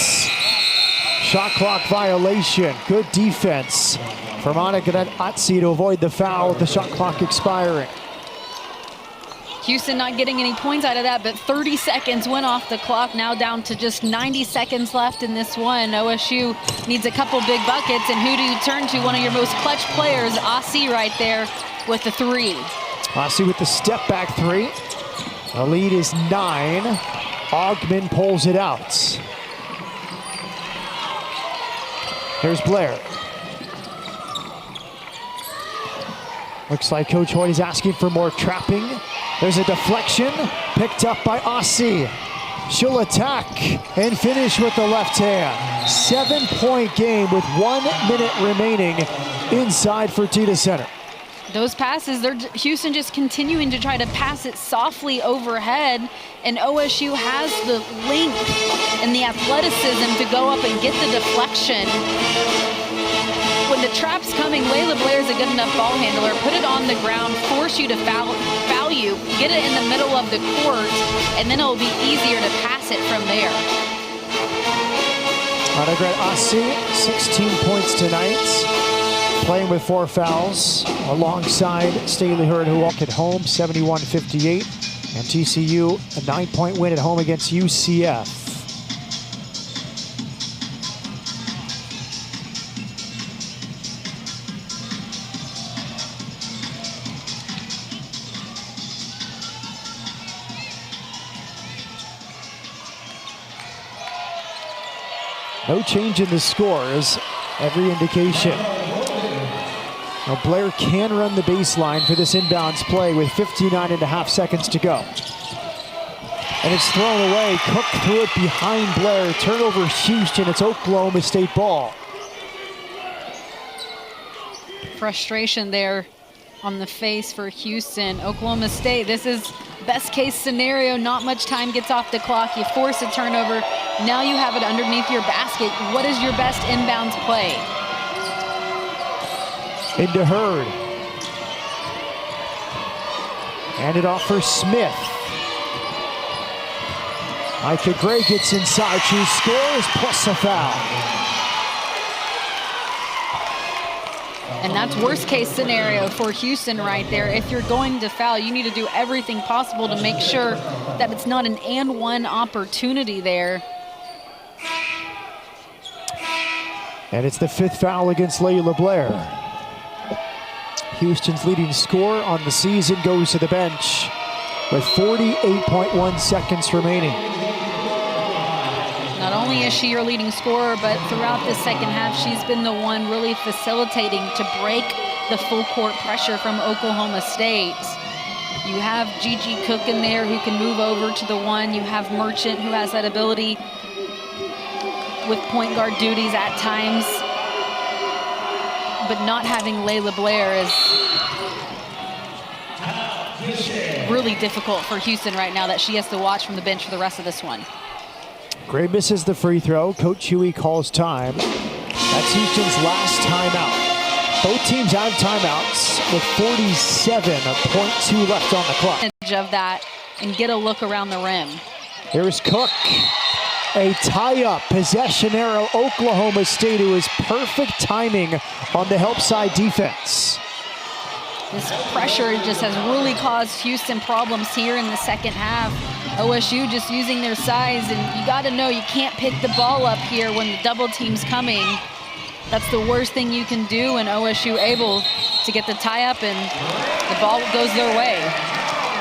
Shot clock violation. Good defense for Monica Atsi to avoid the foul with the shot clock expiring. Houston not getting any points out of that, but 30 seconds went off the clock. Now down to just 90 seconds left in this one. OSU needs a couple big buckets, and who do you turn to? One of your most clutch players, Asi, right there with the 3. Asi with the step back 3. The lead is 9. Augmon pulls it out. Here's Blair. Looks like Coach Hoyt is asking for more trapping. There's a deflection picked up by Asi. She'll attack and finish with the left hand. 7-point game with 1 minute remaining inside Fertitta Center. Those passes, Houston just continuing to try to pass it softly overhead, and OSU has the length and the athleticism to go up and get the deflection. When the trap's coming, Layla Blair is a good enough ball handler. Put it on the ground, force you to foul you, get it in the middle of the court, and then it'll be easier to pass it from there. Anagret Asi, 16 points tonight. Playing with 4 fouls alongside Staley Hurd, who walked at home 71-58. And TCU, a 9-point win at home against UCF. No change in the scores, every indication. Now Blair can run the baseline for this inbounds play with 59.5 seconds to go. And it's thrown away. Cook threw it behind Blair. Turnover Houston. It's Oklahoma State ball. Frustration there on the face for Houston. Oklahoma State, this is best case scenario. Not much time gets off the clock. You force a turnover. Now you have it underneath your basket. What is your best inbounds play? Into Hurd. Hand it off for Smith. Micah Gray gets inside. She scores plus a foul. And that's worst case scenario for Houston right there. If you're going to foul, you need to do everything possible to make sure that it's not an and one opportunity there. And it's the 5th foul against Layla Blair. Houston's leading scorer on the season goes to the bench with 48.1 seconds remaining. Not only is she your leading scorer, but throughout the second half, she's been the one really facilitating to break the full court pressure from Oklahoma State. You have Gigi Cook in there who can move over to the 1. You have Merchant who has that ability with point guard duties at times. But not having Layla Blair is really difficult for Houston right now, that she has to watch from the bench for the rest of this one. Gray misses the free throw. Coach Huey calls time. That's Houston's last timeout. Both teams out of timeouts with 47.2 left on the clock. Of that and get a look around the rim. Here's Cook. A tie-up possession arrow. Oklahoma State, who is perfect timing on the help side defense. This pressure just has really caused Houston problems here in the second half. OSU just using their size, and you got to know you can't pick the ball up here when the double team's coming. That's the worst thing you can do, and OSU able to get the tie-up, and the ball goes their way.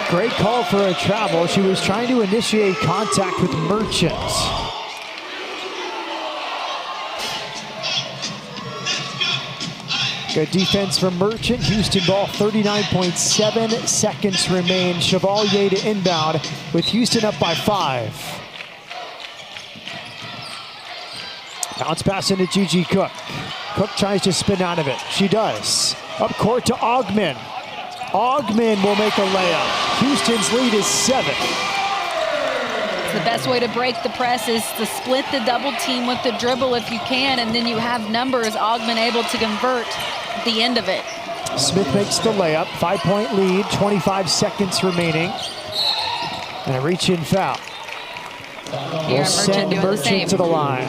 Great call for a travel. She was trying to initiate contact with Merchant. Good defense from Merchant. Houston ball, 39.7 seconds remain. Chevalier to inbound with Houston up by 5. Bounce pass into Gigi Cook. Cook tries to spin out of it. She does. Up court to Augmin. Augmin will make a layup. Houston's lead is 7. The best way to break the press is to split the double team with the dribble if you can, and then you have numbers. Augmin able to convert at the end of it. Smith makes the layup. 5-point lead, 25 seconds remaining. And a reach-in foul. Here, We'll send Merchant to the line.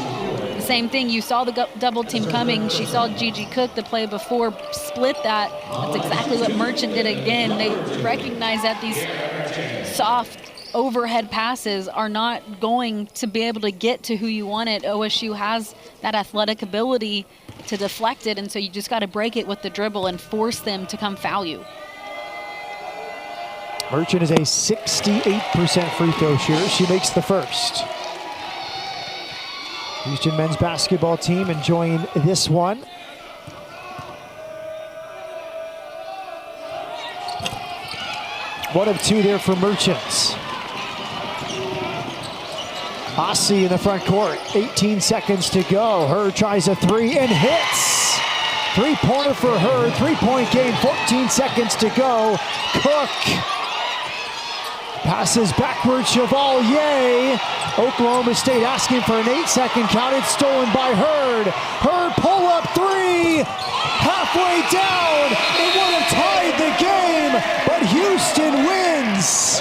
The same thing, you saw the double team coming. She saw Gigi Cook the play before, split that. That's exactly what Merchant did again. They recognize that these soft overhead passes are not going to be able to get to who you want it. OSU has that athletic ability to deflect it, and so you just got to break it with the dribble and force them to come foul you. Merchant is a 68% free throw shooter. She makes the first. Houston men's basketball team enjoying this one. One of 2 there for Merchants. Ossie in the front court, 18 seconds to go. Her tries a 3 and hits. 3-pointer for her, 3-point game, 14 seconds to go. Cook passes backward, Chevalier. Oklahoma State asking for an 8-second count. It's stolen by Hurd. Hurd pull-up 3, halfway down. It would have tied the game, but Houston wins.